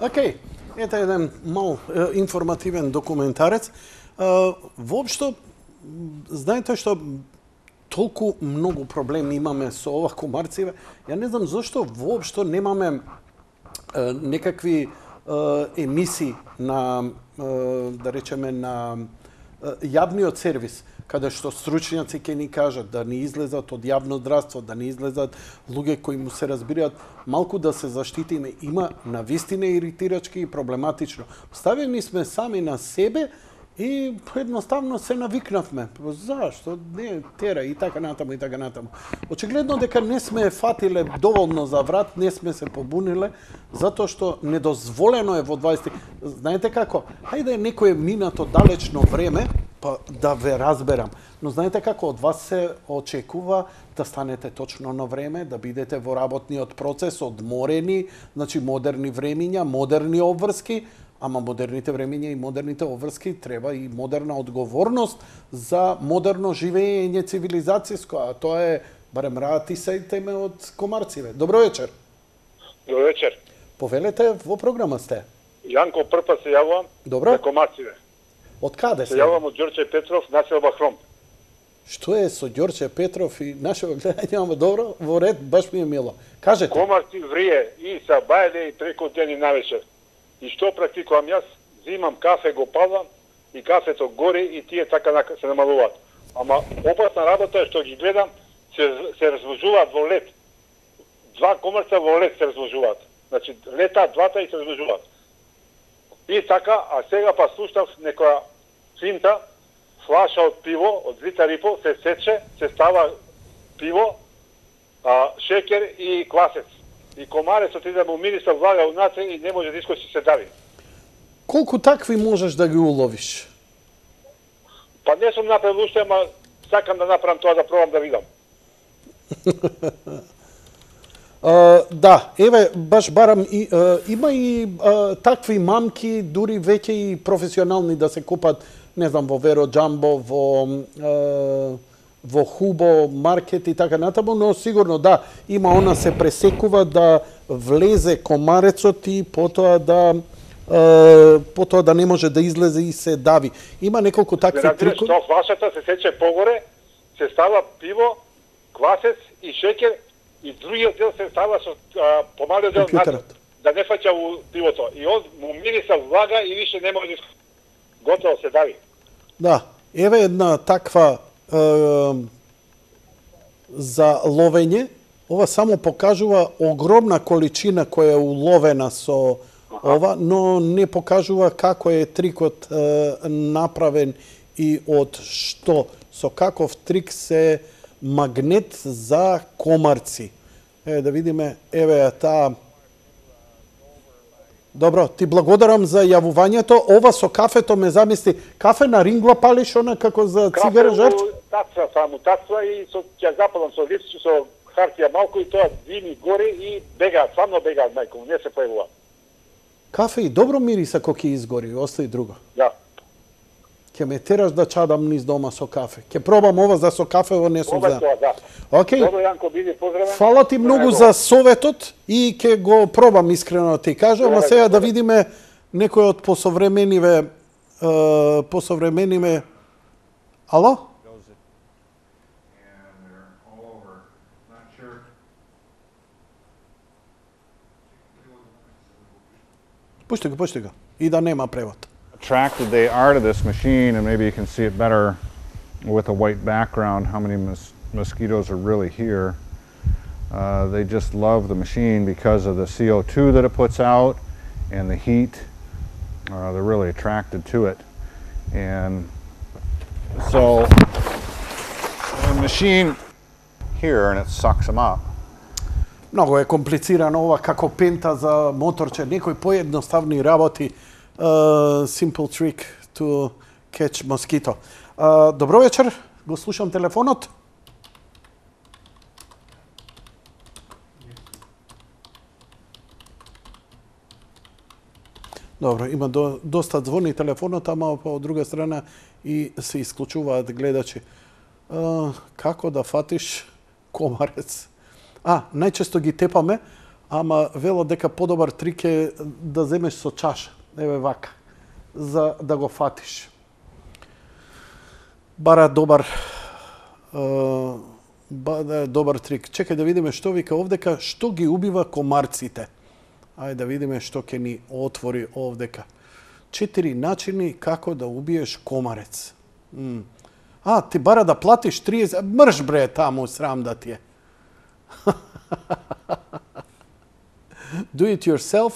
Okay, ето еден мал информативен документарец. Воопшто, знаете што толку многу проблеми имаме со ова комарциве. Ја не знам зашто воопшто немаме некакви емисии на, да речеме, на јавниот сервис, каде што стручњаци ќе ни кажат да не излезат од јавно здравство, да не излезат луѓе кои му се разбираат, малку да се заштитиме. Има навистина иритирачки и проблематично. Ставени сме сами на себе и едноставно се навикнавме. Зашто? Не, тера и така натаму, и така натаму. Очигледно дека не сме фатиле доволно за врат, не сме се побуниле, затоа што недозволено е во 20... Знаете како? Хајде некое минато далечно време, Па да ве разберам. Но знаете како од вас се очекува да станете точно на време, да бидете во работниот процес одморени, значи модерни времиња, модерни обврски, ама модерните времиња и модерните обврски треба и модерна одговорност за модерно живење цивилизацијско, а тоа е барем ратисајте ме од комарциве. Добро вечер. Добро вечер. Повелете, во програма сте. Јанко Прпа се јавувам. Добро. За комарциве. Од каде се? Се јавувам од Ѓорче Петров, населба Хром. Што е со Ѓорче Петров и нашето гледање, ама добро, во ред, баш ми е мило. Кажете. Комарци врие и са бајле и преку ден и навечер. И што практикувам јас? Зимам кафе, го палам и кафето гори и тие така се намалуваат. Ама опасна работа е што ги гледам, се развозуваат во лед. Два комарца во лед се развозуваат. Значи, лета двата и се развозуваат. И така, а сега па слушнав некоја финта, флаша од пиво, од литар и пол, се сече, се става пиво, шекер и квасец. И комарецот иде му мириса, влага унатре и не може да искоси се дави. Колку такви можеш да ги уловиш? Па не сум направил уште, ама сакам да направам тоа, да пробам да видам. Да, еве, баш барам, има и такви мамки, дури веќе и професионални да се купат, не знам, во Веро Джамбо, во Хубо, маркет и така натаму, но сигурно да, има она се пресекува да влезе комарецот и потоа да не може да излезе и се дави. Има неколку такви трикови. Што флашата се сече погоре, се става пиво, квасец и шекер, и другиот дел се става со помалиот дел назад, да не фаќа у пивото. И он му мириса влага и више не може готово се дави. Да, еве една таква за ловење. Ова само покажува огромна количина која е уловена со ова, но не покажува како е трикот направен и од што. Со каков трик се магнет за комарци. Еве да видиме, еве таа. Добро, ти благодарам за јавувањето. Ова со кафето ме замисли. Кафе на рингла палиш она како за цигара жарч? Кафе само тацва и ќе запалам со липче, со хартија малку и тоа дими гори и бегаат, само бегаат мајко, не се појавува. Кафе и добро мириса кога ќе изгори, остави друго. Да. Ќе ме тераш да чадам низ дома со кафе. Ќе пробам ова за со кафе, ова не сум знаел. Да. Океј. Добро, Јанко, биди поздравен. Фала ти многу за советот и ќе го пробам искрено ти кажам, а сега да видиме некој од посовремениве Ало? Пушти го. И да нема превод. Attracted they are to this machine, and maybe you can see it better with a white background how many mosquitoes are really here. They just love the machine because of the CO2 that it puts out and the heat. They're really attracted to it. And so the machine here, and it sucks them up. Многу е комплицирано ова како пента за моторче, некои поедноставни работи. Simple trick to catch mosquito. Добро вечер, го слушам телефонот. Добро, има доста звони телефонот, ама по друга страна и се исклучуваат гледачи. Како да фатиш комарец? Најчесто ги тепаме, ама вело дека подобар трик е да земеш со чаша. Еве вака, за да го фатиш. Бара добар трик. Чекај да видиме што вика овдека, што ги убива комарците. Ајде да видиме што ќе ни отвори овдека. 4 начини како да убиеш комарец. Ти бара да платиш 30... Мрш бре таму, срам да ти е. Do it yourself.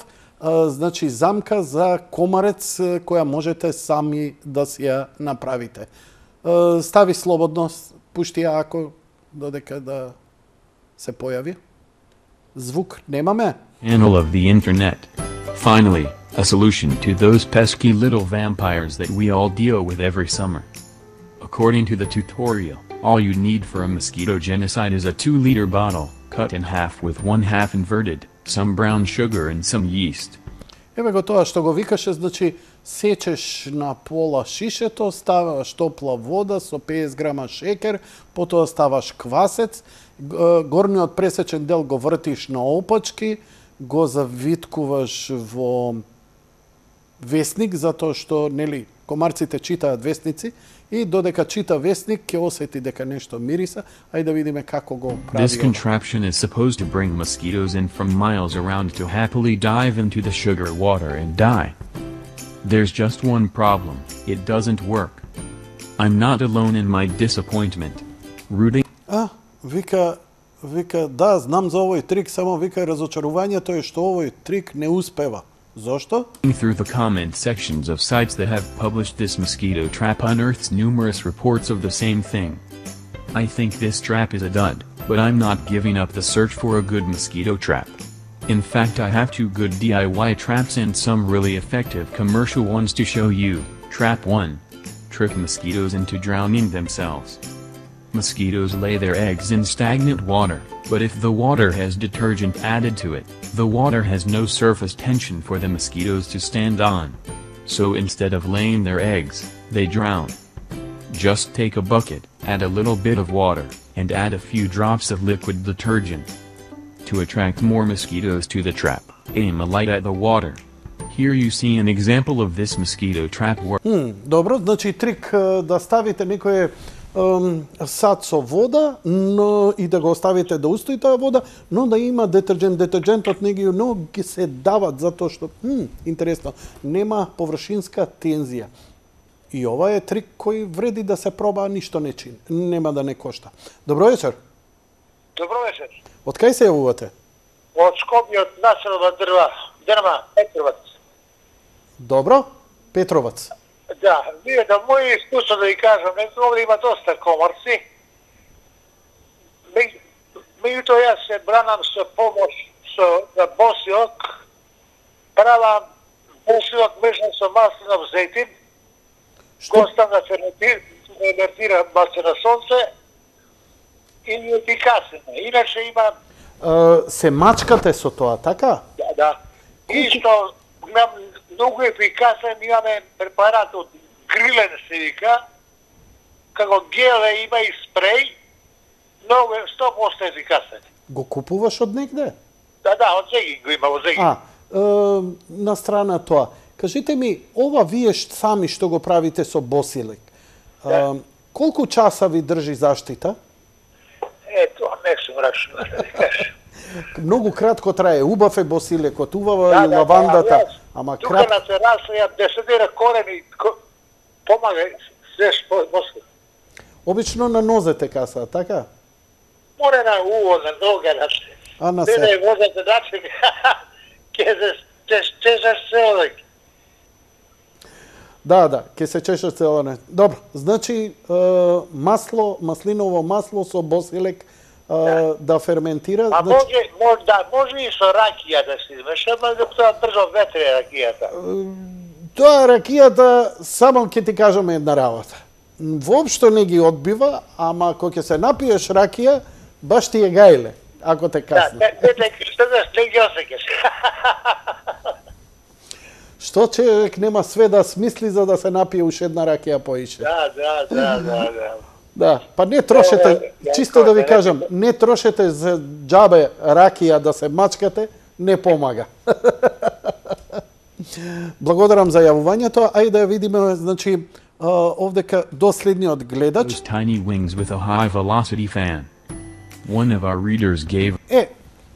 Значи замка за комарец која можете сами да си ја направите. Стави слободно, пушти ја ако додека да се појави. Звук немаме. Panel of the internet. Finally, a solution to those pesky little vampires that we all deal with every summer. According to the tutorial, all you need for a mosquito genocide is a 2-liter bottle, cut in half with 1/2 inverted, some brown sugar and some yeast. Еве го тоа што го викаше, значи сечеш на пола шишето, ставаш топла вода со 50 грама шекер, потоа ставаш квасец, горниот пресечен дел го вртиш на опачки, го завиткуваш во весник, затоа што, нели, комарците читаат весници, и додека чита весник, ќе осети дека нешто мириса, ајде да видиме како го прави. This contraption is supposed to bring mosquitoes in from miles around to happily dive into the sugar water and die. There's just one problem, it doesn't work. I'm not alone in my disappointment. Rooting Вика, да, знам за овој трик, само вика разочарувањето е што овој трик не успева. Зошто? through the comment sections of sites that have published this mosquito trap unearths numerous reports of the same thing. I think this trap is a dud, but I'm not giving up the search for a good mosquito trap. In fact, I have 2 good DIY traps and some really effective commercial ones to show you. Trap 1. Trick mosquitoes into drowning themselves. Mosquitoes lay their eggs in stagnant water, but if the water has detergent added to it, the water has no surface tension for the mosquitoes to stand on. So instead of laying their eggs, they drown. Just take a bucket, add a little bit of water, and add a few drops of liquid detergent. To attract more mosquitoes to the trap, aim a light at the water. Here you see an example of this mosquito trap work. Добро, значи трик да ставите некој сад со вода, но и да го оставите да устои таа вода, но да има детержент. Детержентот не ги се дават затоа што, интересно, нема површинска тензија. И ова е трик кој вреди да се проба, ништо не чини. Нема да не кошта. Добро вечер. Добро вечер. Од кај се јавувате? Од Скопје, од населба Дрма, Петровац. Добро, Петровац. Да, вие да мои искуство да ви кажам, овде има доста комарци. Меѓутоа јас се бранам со помош за босиок, правам босиок мешан со маслинов зејтин, го оставам да ферментира маслено сонце и ефикасен. Иначе има... Се мачкате со тоа, така? Да. И што имам многу ефикасен, имаме препарат од грилен се вика, како геле има и спреј, многу 100% ефикасен. Го купуваш од негде? Да, од Зегин го има, од Зегин. На страна тоа. Кажите ми, ова вие сами што го правите со босилек, колку часа ви држи заштита? Ето, не сум рашно да ви кажам. Многу кратко трае, убав е босилекот, убава и лавандата, ама тука кратко. на тераса ја 10 корени, помага се босилек. Обично на нозете каса, така? Море на уво, на нога, на се. Не возете начек, ке се чешаш целок. Да, ќе се чешаш цело. Добро, значи маслиново масло со босилек да ферментира. А може и со ракија да се измеша, ама да тоа брзо ветре ракијата. Тоа ракијата, само ќе ти кажам една работа. Воопшто не ги одбива, ама кога ќе се напиеш ракија, баш ти е гајле, ако те касне. Да, не ги осекеш. Што човек нема све да смисли за да се напие уште една ракија поише. Да. Да, па не трошете, чисто да ви кажам, не трошете за џабе ракија да се мачкате, не помага. Благодарам за јавувањето, ајде да ја видиме, значи, овдека доследниот гледач. Those tiny wings with a high velocity fan. One of our readers gave...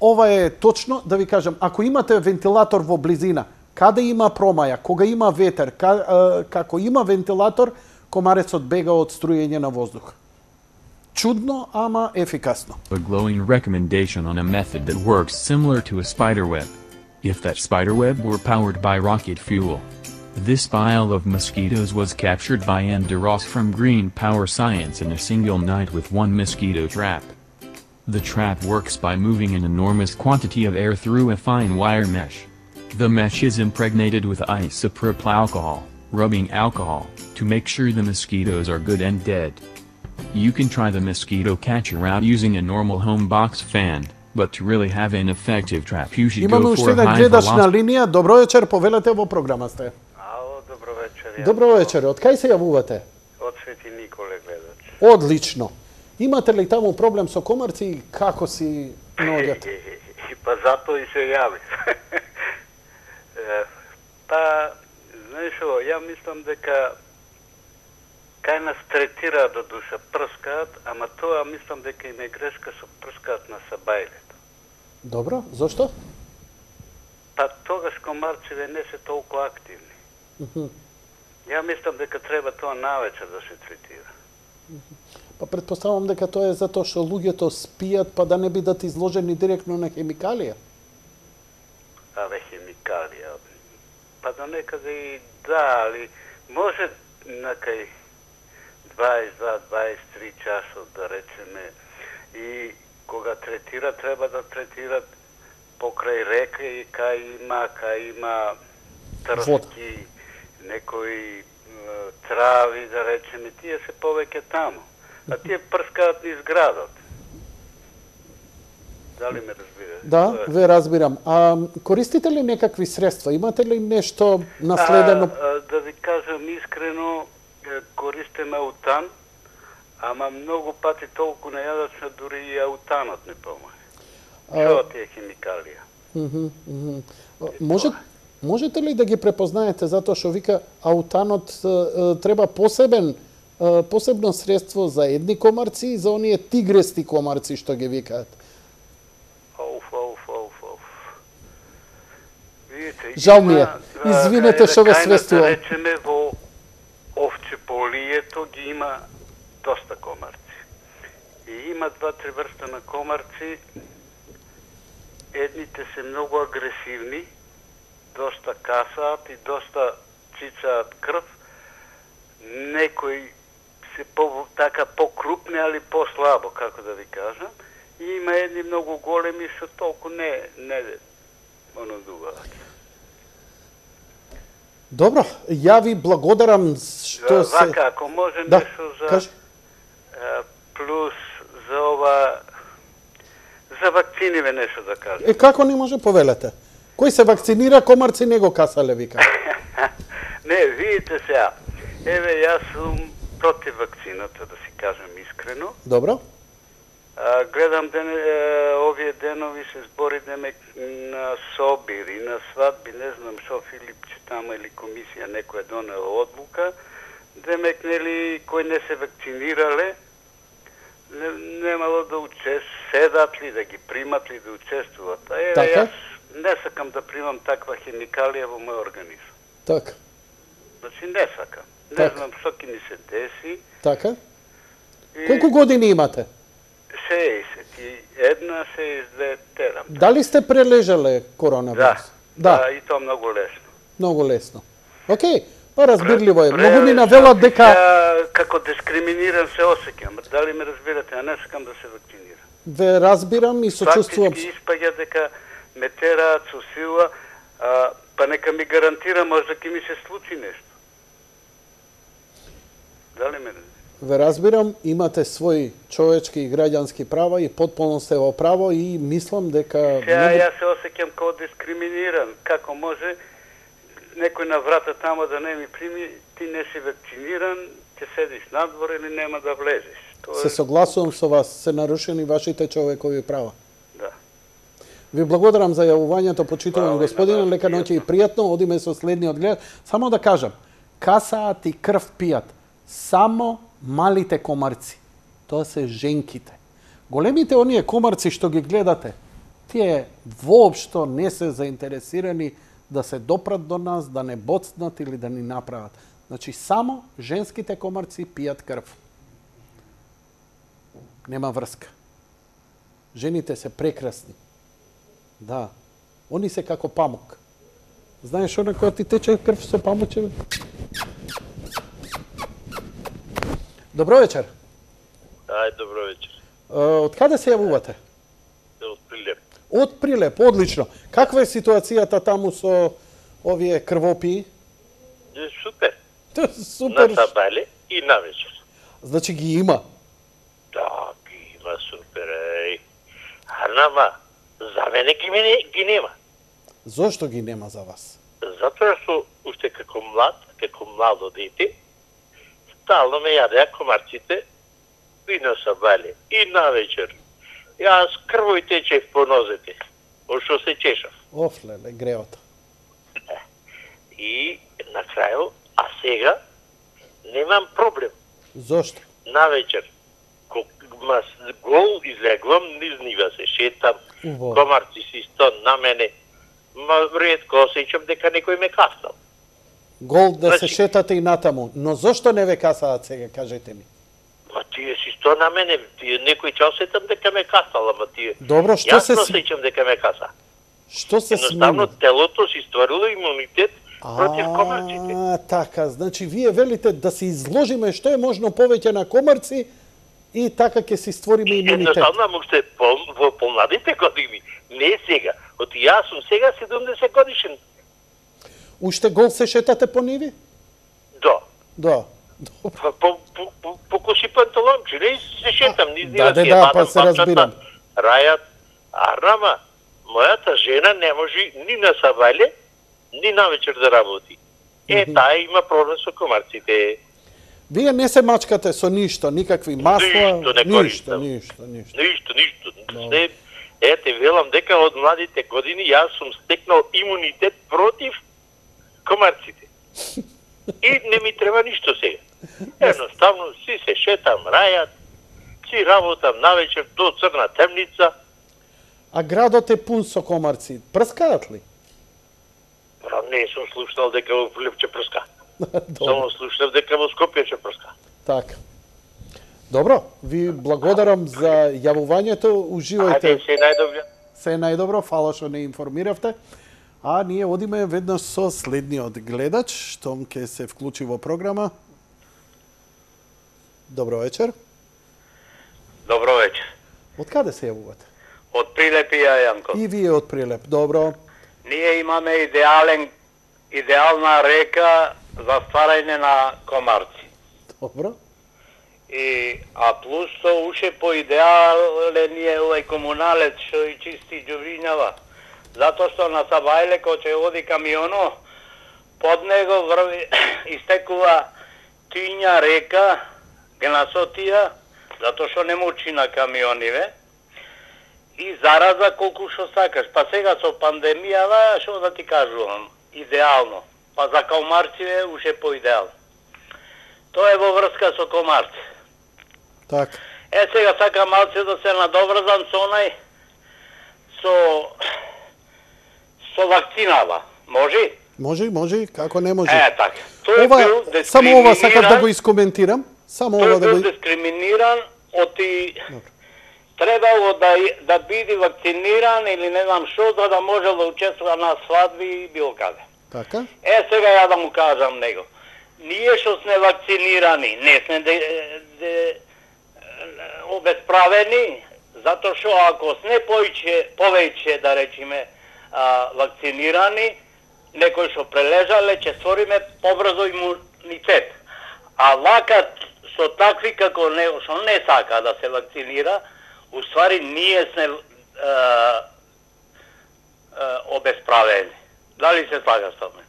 Ова е точно, да ви кажам, ако имате вентилатор во близина, каде има промаја, кога има ветер, како има вентилатор, комарецот бега од струјење на воздух. Чудно, ама ефикасно. A glowing recommendation on a method that works similar to a spiderweb. If that spiderweb were powered by rocket fuel. This pile of mosquitoes was captured by Andy Ross from Green Power Science in a single night with one mosquito trap. The trap works by moving an enormous quantity of air through a fine wire mesh. The mesh is impregnated with isopropyl alcohol. rubbing alcohol, to make sure the mosquitoes are good and dead. You can try the mosquito catcher out using a normal home box fan, but to really have an effective trap you should Imamo go još for a jedan high gledač na velocity. linija. Dobro večer, povedate ovo programa ste. Alo, dobro večer. Dobro večer, od kaj se javuvate? Od Sveti Nikole gledač. Odlično. Imate li tamo problem sa komarci i kako si nođate? Pa zato i se javi. Pa, znaš ovo, ja mislim deka kaj nas tretira do duša prskat, ama to ja mislim deka im je greška su prskat na sabajletu. Dobro, zašto? Pa togaš komarčeve ne se toliko aktivni. Ja mislim deka treba to navečer da se tretira. Pa pretpostavljam da to je zato što ljudje to spijat pa da ne bi dati izloženi direktno na hemikalije. Ale hemikalija. Pa do nekada i da, ali može nekaj 22-23 časov da rečeme i koga tretira treba da tretira pokraj reke i kaj ima trski, nekoj travi da rečeme, tije se poveke tamo. A tije prskat iz gradot. Da li me razbirate? Da, ve razbiram. A koristite li nekakvi sredstva? Imate li nešto nasledeno? Da vi kažem iskreno, koristim autan, ama mnogo pati toliko najadačno, duri i autanot ne pomože. Što ti je hemikalija? Možete li da gi prepoznajete zato što vika autanot treba posebno sredstvo za jedni komarci i za onije tigresti komarci što gi vikate? Žal mi je. Izvinete što ve svestujem. Rečeme, vo ovče polijeto gi ima dosta komarci. I ima 2-3 vrsta na komarci. Едните се много агресивни, доста касаат и доста чичаат крв. Некои се така по-крупни, али по-слабо, како да ви кажам. И има едни много големи, што толку не онодуваат. Dobro, ja vi blagodaram što se... Вака, ако може нешто за плюс за ова za vakcinime nešto da kažem. Kako ne može povelete? Koji se vakcinira, komarci nego kasale vika? Ne, vidite se ja. Evo, ja sam protiv vakcinata, da si kažem iskreno. Dobro. Gledam ovije denovi se zborideme na sobir i na svadbi, ne znam što Filipče tamo ili komisija neko je donela odluka, demek neli koji ne se vakcinirale, nemalo da седат ли, да ги примат ли, да учествуват. Јас не сакам да примам таква хемикалија во мој организм. Така. Значи не сакам. Не знам што ќе ми се деси. Така. Колку години имате? 61, 62 терам. Дали сте прележале коронавирус? Да, и то многу лесно. Многу лесно. Океј. Па разбирливо е. Многу ми навелат дека... Како дискриминиран се осеќам. Дали ме разбирате? А не сакам да се вакцинирам. Ве разбирам и сочувствувам. Фактички испаѓа дека ме тераат со сила, па нека ми гарантира можда ќе ми се случи нешто. Дали ме разбирате? Ве разбирам, имате своји човечки и граѓански права и потполно сте во право и мислам дека... Сега јас се осеќам како дискриминиран. Како може некој на врата тамо да не ми прими, ти не си вакциниран, ќе седиш надвор или нема да влезеш. Се согласувам со вас, се нарушени вашите човекови права. Да. Ви благодарам за јавувањето, почитувам господине, лека ноќе и пријатно, одиме со следниот глед. Само да кажам, касаат и крв пијат само малите комарци. Тоа се женките. Големите оние комарци што ги гледате, тие воопшто не се заинтересирани да се допрат до нас, да не боцнат или да ни направат. Значи, само женските комарци пијат крв. Нема врска. Жените се прекрасни. Да. Они се како памук. Знаеш она која ти тече крв со памучеве? Добро вечер. Ај, добро вечер. Од каде се јавувате? Од Прилеп. Од Прилеп, одлично. Каква е ситуацијата таму со овие крвопии? Супер. Супер. На сабале и на вечер. Значи ги има. Да, ги има супер. Нама, за мене ги нема. Зошто ги нема за вас? Затоа што уште како младо дете, стално ме јадеа комарците и на сабале, и на вечер. Јас крвој течев по нозете, од што се чешав. Офлеле, греото. И на крају, а сега, немам проблем. Зошто? На вечер, гол излегвам, низ нива се шетам, комарци си сто на мене, ретко осеќам дека некој ме каснал. Гол да се шетате и натаму, но зошто не ве касаат сега, кажете ми? Ма тие си сто на мене, тие некој час осетам дека ме касал, ама тие... Добро, што се... Јасно осеќам дека ме каса. Што се едноставно телото си стварило имунитет против комарците. Така, значи вие велите да се изложиме што е можно повеќе на комарци и така ќе си створиме имунитет. Едноставно, уште во полмладите години, не сега. Оти јас сум сега 70 годишен. Уште гол се шетате по ниви? Да. Да. По коши панталончи, не се шетам, низ нива си па се разбирам. Рајат, рама, мојата жена не може ни на сабале, ни на вечер да работи. Таа има проблем со комарците. Вие не се мачкате со ништо, никакви масла, ништо. Ете, велам дека од младите години јас сум стекнал имунитет против комарците. И не ми треба ништо сега. Едноставно си се шетам, рајат, си работам навечер до црна темница. А градот е пун со комарци. Прскаат ли? Не сум слушнал дека во Прилеп ќе прска. Само слушнав дека во Скопје ќе прска. Така. Добро, ви благодарам за јавувањето, уживајте. Ајде, се најдобро. Се најдобро, фала што не информиравте. А ние одиме веднаш со следниот гледач, штом ќе се вклучи во програма. Добро вечер. Добро вечер. Од каде се јавувате? Од Прилеп и Јанко. И вие од Прилеп, добро. Ние имаме идеална река за стварање на комарци. Добро. А плюс то уште по идеален е овај комуналец што и чисти џубрињава. Затоа што на Сабајле кога ќе оди камионо, под него врви истекува тиња река, генасотија, затоа што не мучи на камиониве. И зараза колку што сакаш. Па сега со пандемијава, што да ти кажувам, идеално. Па за комарци уште по-идеално. Тоа е во врска со комарци. Така. Сега сакам малце да се надоврзам со онај, со вакцинава. Може? Може, како не може. Така. Тој бил дискриминиран. Само ова сакам да го искоментирам. Тој бил дискриминиран оти... Требало да биде вакциниран или не знам што, за да може да учествува на свадби и било каде. Така? Сега ја да му кажам него. Ние што сме вакцинирани, не сме обесправени, затоа што ако сме повеќе, да речеме, вакцинирани, некој што прележале, ќе створиме побрзо имунитет. А вака со такви како него што не сака да се вакцинира, уствари ние сме обесправени. Дали се слага со мене?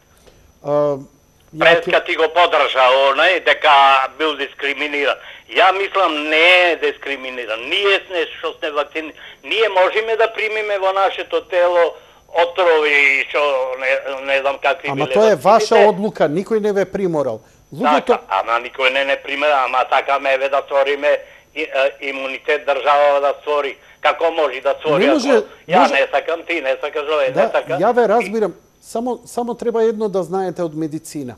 Преска ти го подржа онај дека бил дискриминиран. Ја мислам не е дискриминиран. Ние сме што сме вакцинирани. Ние можеме да примиме во нашето тело отрови што не знам какви биле. Ама тоа е ваша одлука, никој не ве приморал. Така, ама никој не примера, ама сакаме да створиме имунитет држава да створи. Како може да створи? Ја не сакам, ти не сакаш, не сакам. Ја ве разбирам. Само треба едно да знаете од медицина.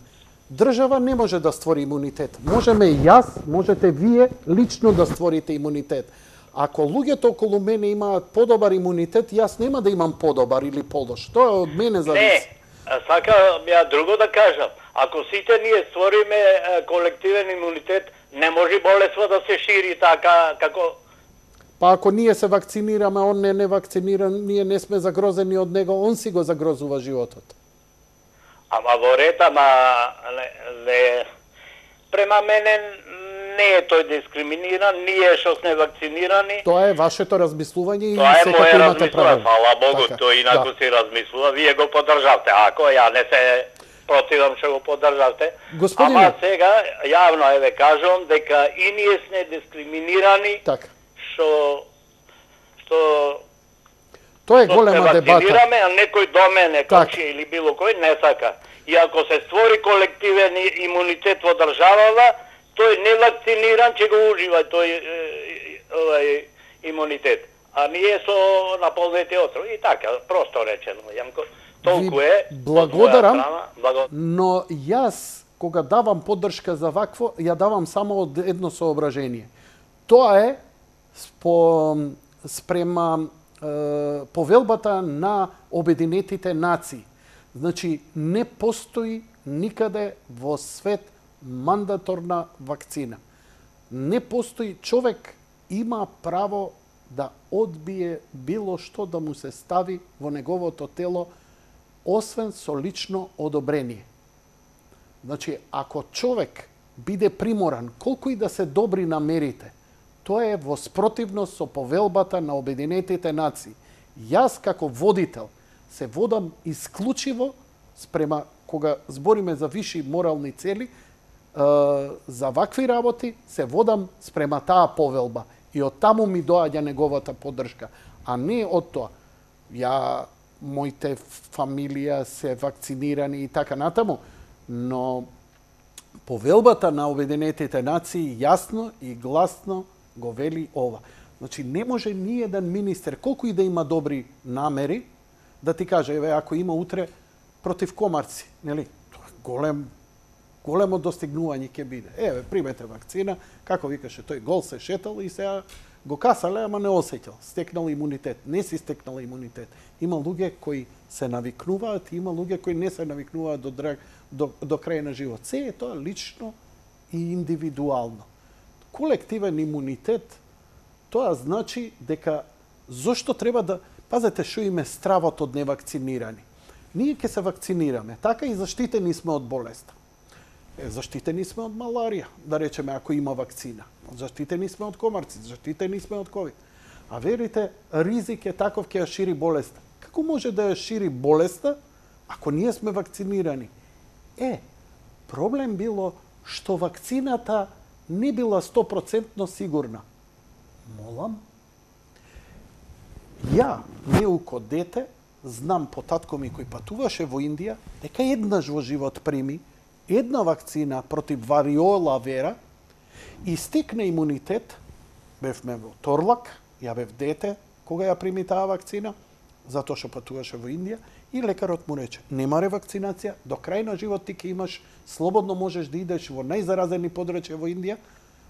Држава не може да створи имунитет. Можеме јас, можете вие лично да створите имунитет. Ако луѓето околу мене имаат подобар имунитет, јас нема да имам подобар или полош. Тоа од мене зависи. Не, сакам ја друго да кажам. Ако сите ние створиме колективен имунитет, не може болества да се шири така како... Па ако ние се вакцинираме, он не вакциниран, ние не сме загрозени од него, он си го загрозува животот. Ама во ред, ама спрема мене не е тој дискриминиран, ние што сме вакцинирани. Тоа е вашето размислување и тоа е секако моје имате право. размислување, фала Богу, Така, тој инаку да. си размислува, вие го поддржавте, ако ја не се противам што го поддржавте. Господине. Ама сега јавно еве кажувам дека и ние сме дискриминирани. Така. Што Тоа е голема дебата. Вакцинираме, а некој до мене, Так. комшија или било кој, не сака. И ако се створи колективен имунитет во државава, тој не вакциниран ќе го ужива тој имунитет. А ние со наполнети отров. И така, просто речено. Толку е. Благодарам, но јас, кога давам поддршка за вакво, ја давам само од едно соображение. Тоа е спрема повелбата на Обединетите нации. Значи, не постои никаде во свет мандаторна вакцина. Не постои, човек има право да одбие било што да му се стави во неговото тело, освен со лично одобрение. Значи, ако човек биде приморан, колку и да се добри намерите, тоа е во спротивност со повелбата на Обединетите нации. Јас како водител се водам исклучиво спрема кога збориме за виши морални цели, за вакви работи се водам спрема таа повелба и од таму ми доаѓа неговата поддршка, а не од тоа. Моите фамилија се вакцинирани и така натаму, но повелбата на Обединетите нации јасно и гласно го вели ова. Значи, не може ни еден министер, колку и да има добри намери, да ти каже, еве, ако има утре против комарци, нели? Големо достигнување ќе биде. Еве, примете вакцина, како викаше тој, гол се шетал и сега го касале, ама не осеќал. Стекнал имунитет. Не си стекнал имунитет. Има луѓе кои се навикнуваат, има луѓе кои не се навикнуваат до крај на живот. Се е тоа лично и индивидуално. Колективен имунитет, тоа значи дека зошто треба да... Пазете што им е стравот од невакцинирани. Ние ќе се вакцинираме, така и заштитени сме од болеста. Заштитени сме од маларија, да речеме, ако има вакцина. Заштитени сме од комарци, заштитени сме од ковид. А верите, ризик е таков ќе ја шири болеста. Како може да ја шири болеста, ако ние сме вакцинирани? Проблем било што вакцината не била 100% сигурна. Молам? Ја, неуко дете, знам по татко ми кој патуваше во Индија, дека еднаш во живот прими една вакцина против вариола вера и стекна имунитет. Бевме во Торлак, ја бев дете кога ја прими таа вакцина, затоа што патуваше во Индија, и лекарот му рече, нема ревакцинација, до крај на живот ти ќе имаш, слободно можеш да идеш во најзаразени подрачја во Индија,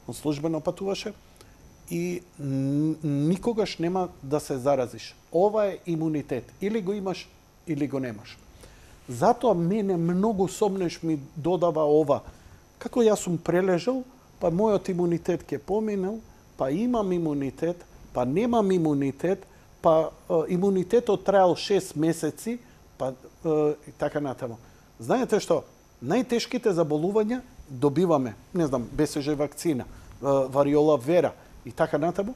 он службено патуваше, и никогаш нема да се заразиш. Ова е имунитет. Или го имаш, или го немаш. Затоа мене многу сомнеш ми додава ова. Како јас сум прележал, па мојот имунитет ќе поминал, па имам имунитет, па немам имунитет, па имунитетот траел 6 месеци, па и така натаму. Знаете што? Најтешките заболувања добиваме, не знам, БСЖ вакцина, вариола вера и така натаму,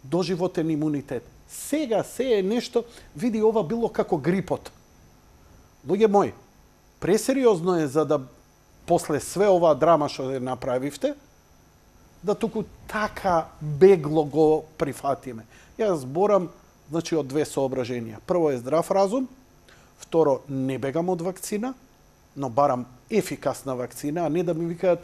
доживотен имунитет. Сега се е нешто, види, ова било како грипот. Луѓе мои, пресериозно е за да после све ова драма што ја направивте, да туку така бегло го прифатиме. Јас зборам, значи, од две соображенија. Прво е здрав разум, второ, не бегам од вакцина, но барам ефикасна вакцина, а не да ми викаат,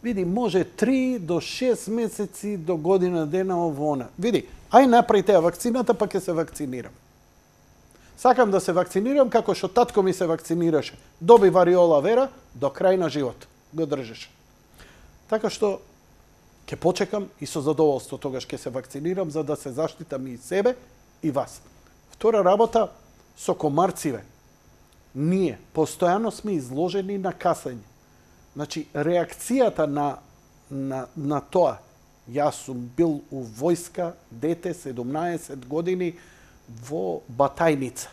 види, може 3 до 6 месеци до година дена овона. Види, ај направи теја вакцината, па ќе се вакцинирам. Сакам да се вакцинирам како што татко ми се вакцинираше. Доби вариола вера, до крај на живот го држеше. Така што ќе почекам и со задоволство тогаш ќе се вакцинирам за да се заштитам и себе и вас. Втора работа, со комарциве. Ние постојано сме изложени на касање. Значи, реакцијата на тоа, јас сум бил у војска, дете, 17 години, во Батајница.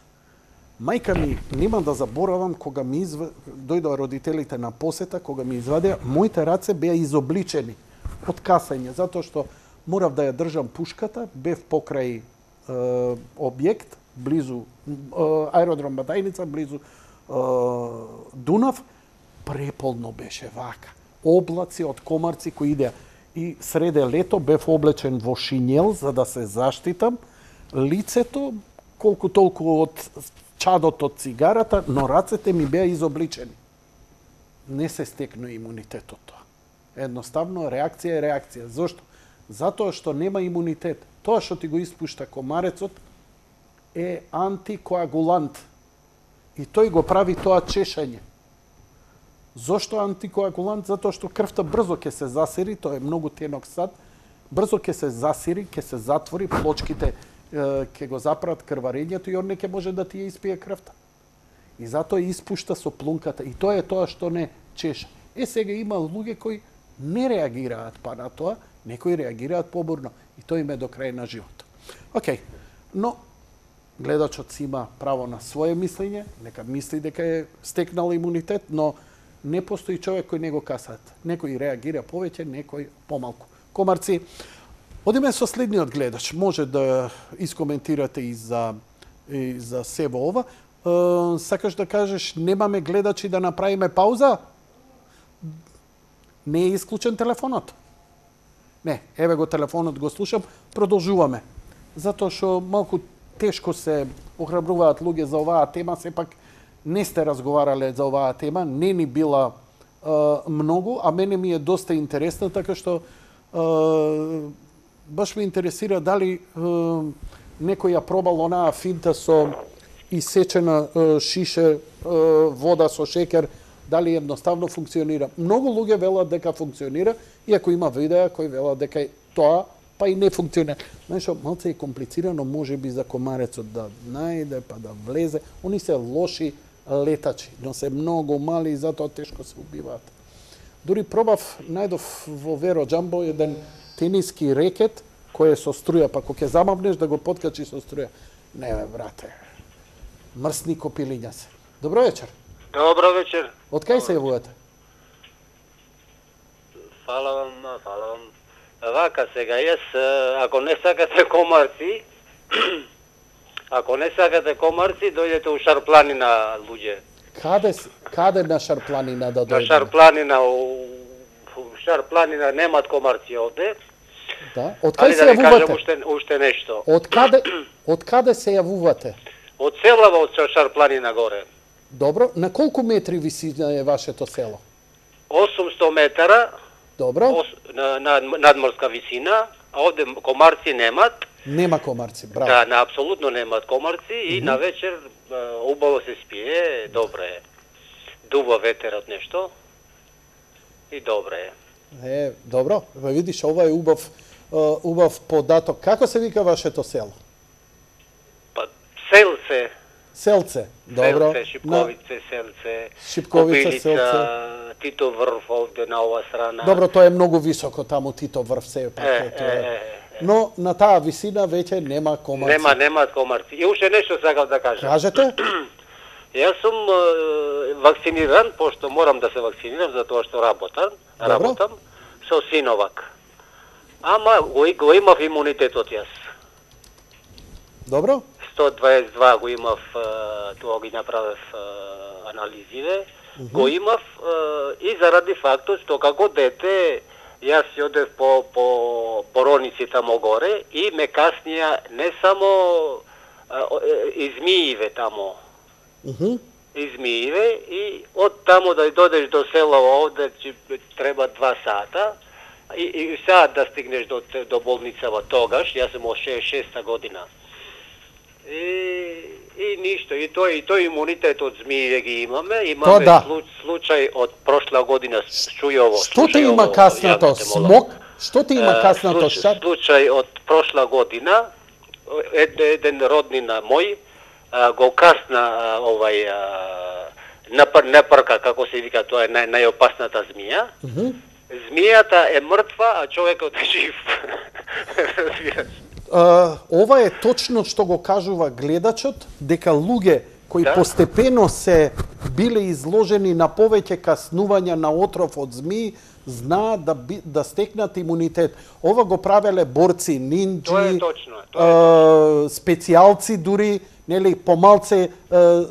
Мајка ми, нема да заборавам, кога ми дојдоа родителите на посета, кога ми извадеа, моите раце беа изобличени од касање, затоа што морав да ја држам пушката, бев покрај објект, близу аеродром Батајница, близу Дунав, преполно беше вака. Облаци од комарци кои идеа. И среде лето бев облечен во шинел за да се заштитам. Лицето, колку толку од чадот од цигарата, но рацете ми беа изобличени. Не се стекна имунитетот тоа. Едноставно, реакција е реакција. Зошто? Затоа што нема имунитет. Тоа што ти го испушта комарецот е антикоагулант. И тој го прави тоа чешање. Зошто антикоагулант? Затоа што крвта брзо ќе се засири, тоа е многу тенок сад, брзо ќе се засири, ќе се затвори, плочките ќе го запрат крварењето и он не ќе може да ти ја испие крвта. И затоа испушта со плунката. И тоа е тоа што не чеша. Сега има луѓе кои не реагираат па на тоа, некои реагираат побурно. И тоа им е до крај на животот. Океј, но гледачот си има право на свое мислење, нека мисли дека е стекнал имунитет, но не постои човек кој не го касаат. Некој реагира повеќе, некој помалку. Комарци, одиме со следниот гледач. Може да искоментирате и за сево ова. Сакаш да кажеш, немаме гледачи да направиме пауза? Не е исклучен телефонот? Не, еве го телефонот го слушам, продолжуваме. Затоа што малку тешко се охрабруваат луѓе за оваа тема, сепак не сте разговарале за оваа тема, не ни била многу, а мене ми е доста интересна, така што баш ме интересира дали некој ја пробал онаа финта со исечена шише вода со шекер, дали едноставно функционира. Многу луѓе велат дека функционира, иако има видеа кои велат дека тоа па и не функционира. Знаеш, малце е комплицирано, може би за комарецот да најде, па да влезе. Они се лоши летачи, но се многу мали и затоа тешко се убиваат. Дури пробав, најдов во Веро Джамбо еден тениски рекет, кој е со струја, па кога ќе замавнеш да го подкачи со струја. Не, брате, мрсни копилиња се. Добро вечер. Добро вечер. Од кај се јавувате? Фала вам. Вака сега, јас, ако не сакате комарци, дојдете у Шарпланина, луѓе. Каде на Шарпланина да дојдете? На Шарпланина, у Шарпланина немат комарци овде. Да. Од кај се јавувате? Кажам уште нешто. Од каде се јавувате? Од селава од Шарпланина горе. Добро. На колку метри висина е вашето село? 800 метара. Добро. Надморска висина, а овде комарци немат. Нема комарци, браво. Да, апсолутно немат комарци и на вечер убаво се спие, добре е. Дува ветерот нешто и добре е. Добро. Видиш, ова е убав податок. Како се вика вашето село? Па, Селце. Селце, добро. Селце, Шипковице, Селце, Шипковице, Селце. Тито врв овде на ова страна. Добро, тоа е многу високо таму Тито врв се пак. Но на таа висина веќе нема комарци. Немаат комарци. И уште нешто сакав да кажам. Кажете? Јас сум вакциниран, пошто морам да се вакцинирам за тоа што работам со Синовак. Ама го имав имунитетот јас. Добро. 122 го имав, тоа ги направив анализиве, го имав и заради фактот што како дете јас си одев по бороници тамо горе и ме каснија не само измииве тамо. Измииве и од тамо да дојдеш до село овде треба 2 сата и саат да стигнеш до болницава тогаш, јас сум од 66-та година. И ништо, и тој имунитет од змије ги имаме случај од прошла година Шујово. Што ти има каснато? Смок? Што ти има каснато? Случај од прошла година, еден роднина мој го касна напрка, како се вика, тоа е најопасната змија. Змијата е мртва, а човекот е жив. Ова е точно што го кажува гледачот, дека луѓе koji postepeno se bili izloženi na poveće kasnuvanja na otrov od zmiji, zna da steknat imunitet. Ова го правеле борци, нинджи, специјалци дури, нели, помалце,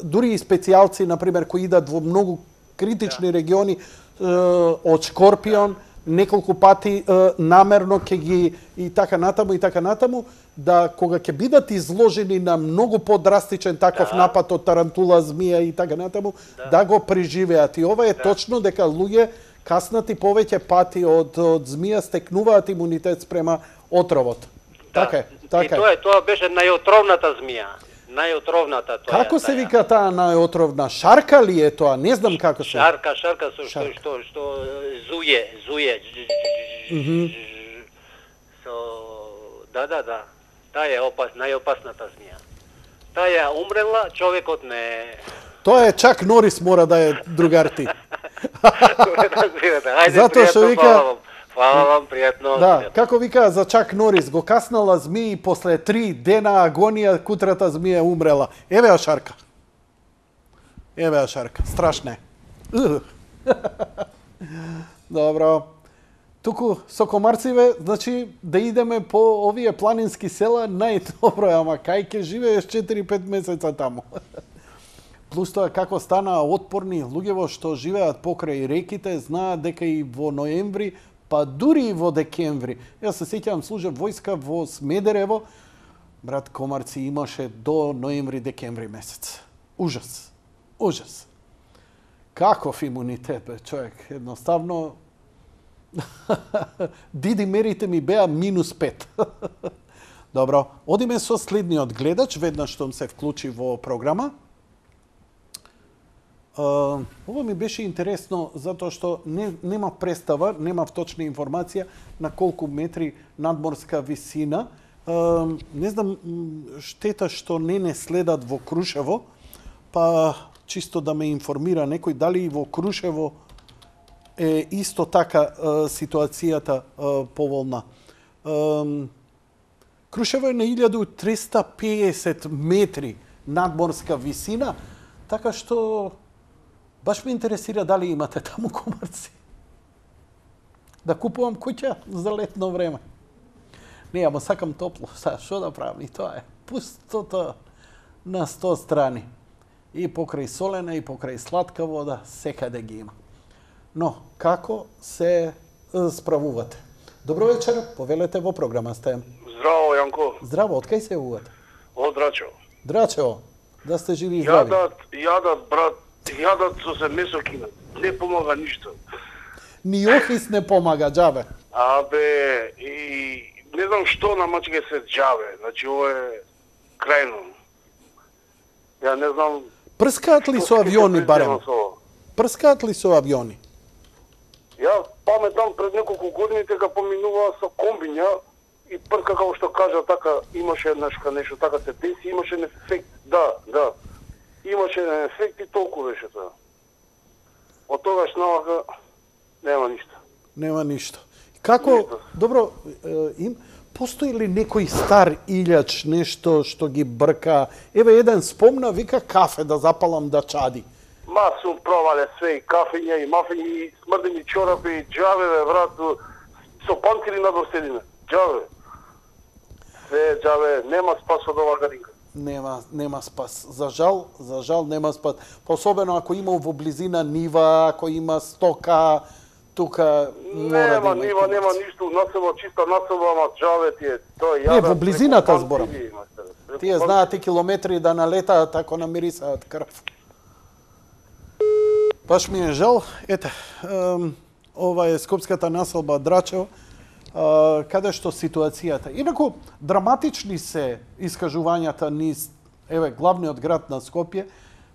дури и специјалци, например, кои идат во многу критични региони од Шкорпион, неколку пати намерно ќе ги и така натаму, да кога ќе бидат изложени на многу подрастичен таков напад од тарантула, змија и така натаму, да го преживеат. И ова е точно дека луѓе каснати повеќе пати од змија стекнуваат имунитет спрема отровот. Така е. И тоа беше најотровната змија. Најотровната тоа. Како се вика таа најотровна? Шарка ли е тоа? Не знам како се. Шарка што зуе. Да. Таа е најопасната змија. Таа ја умрела, човекот не. Тоа е Чак Норис мора да е другарти. Затоа што вика Фала вам, пријатно. Да, како вика за Чак Норис, го каснала змија и после 3 дена агонија кутрата змија умрела. Еве ја шарка. Страшна е. Добро. Туку со комарциве, значи да идеме по овие планински села најдобро, ама кај ќе живееш 4-5 месеца таму. Плюс тоа како станаа отпорни луѓево што живеат покрај реките, знаат дека и во ноември, па дури и во декември. Јас се сеќавам, служев војска во Смедерево, брат, комарци имаше до ноември-декември месец. Ужас. Каков имунитет, бе, човек, едноставно диди мерите ми беа -5. Добро, одиме со следниот гледач, веднаш што се вклучи во програма. Ова ми беше интересно, затоа што нема представа, нема точна информација на колку метри надморска висина. Не знам, штета што не следат во Крушево, па чисто да ме информира некој дали и во Крушево е исто така ситуацијата поволна. Крушево е на 1350 метри надморска висина, така што баш ме интересира дали имате таму комарци. Да купувам куќа за летно време. Не, ама сакам топло. Што да правам? И тоа е пустото на 100 страни. И покрај солена, и покрај сладка вода, секаде ги има. Но, како се справувате? Добро вечер, повелете во програма сте. Здраво, Јанко. Здраво, од кај се јавувате? Од Драчево. Драчево, да сте живи и здрави. Јадат, брат, со се месо кинат. Не помага ништо. Ни охис не помага, џабе. Абе, и не знам што на мачке се џабе. Значи, ово е крајно. Ја не знам... Прскаат ли со авиони, барем? Прскаат ли со авиони? Ја паметам пред неколку години дека поминуваа со комбиња и прска, како што кажа, така имаше нешто, така се деси, имаше ефект. Да. Имаше ефект и толку беше тоа. Од тогаш навака нема ништо. Како, добро, постои ли некој стар илјач, нешто што ги брка? Еве, еден спомна, вика кафе да запалам да чади. Ма сум пробале све, и кафења, и мафења, и смрдени чорапи, и џаве, брат, со панкери надвор седиме. Џаве. Све џаве, нема спас од ова гадинка. Нема спас. За жал нема спас. Особено ако има во близина нива, ако има стока, тука мора нема да нива, нема ништо, насело, чиста насело, ама џаве тие, тоа јадат. Не, во близината зборам. Тие знаат и километри да налетаат ако намирисаат крв. Баш ми е жал. Ете, ова е скопската населба Драчево, каде што ситуацијата. Инаку, драматични се искажувањата низ, еве, главниот град на Скопје,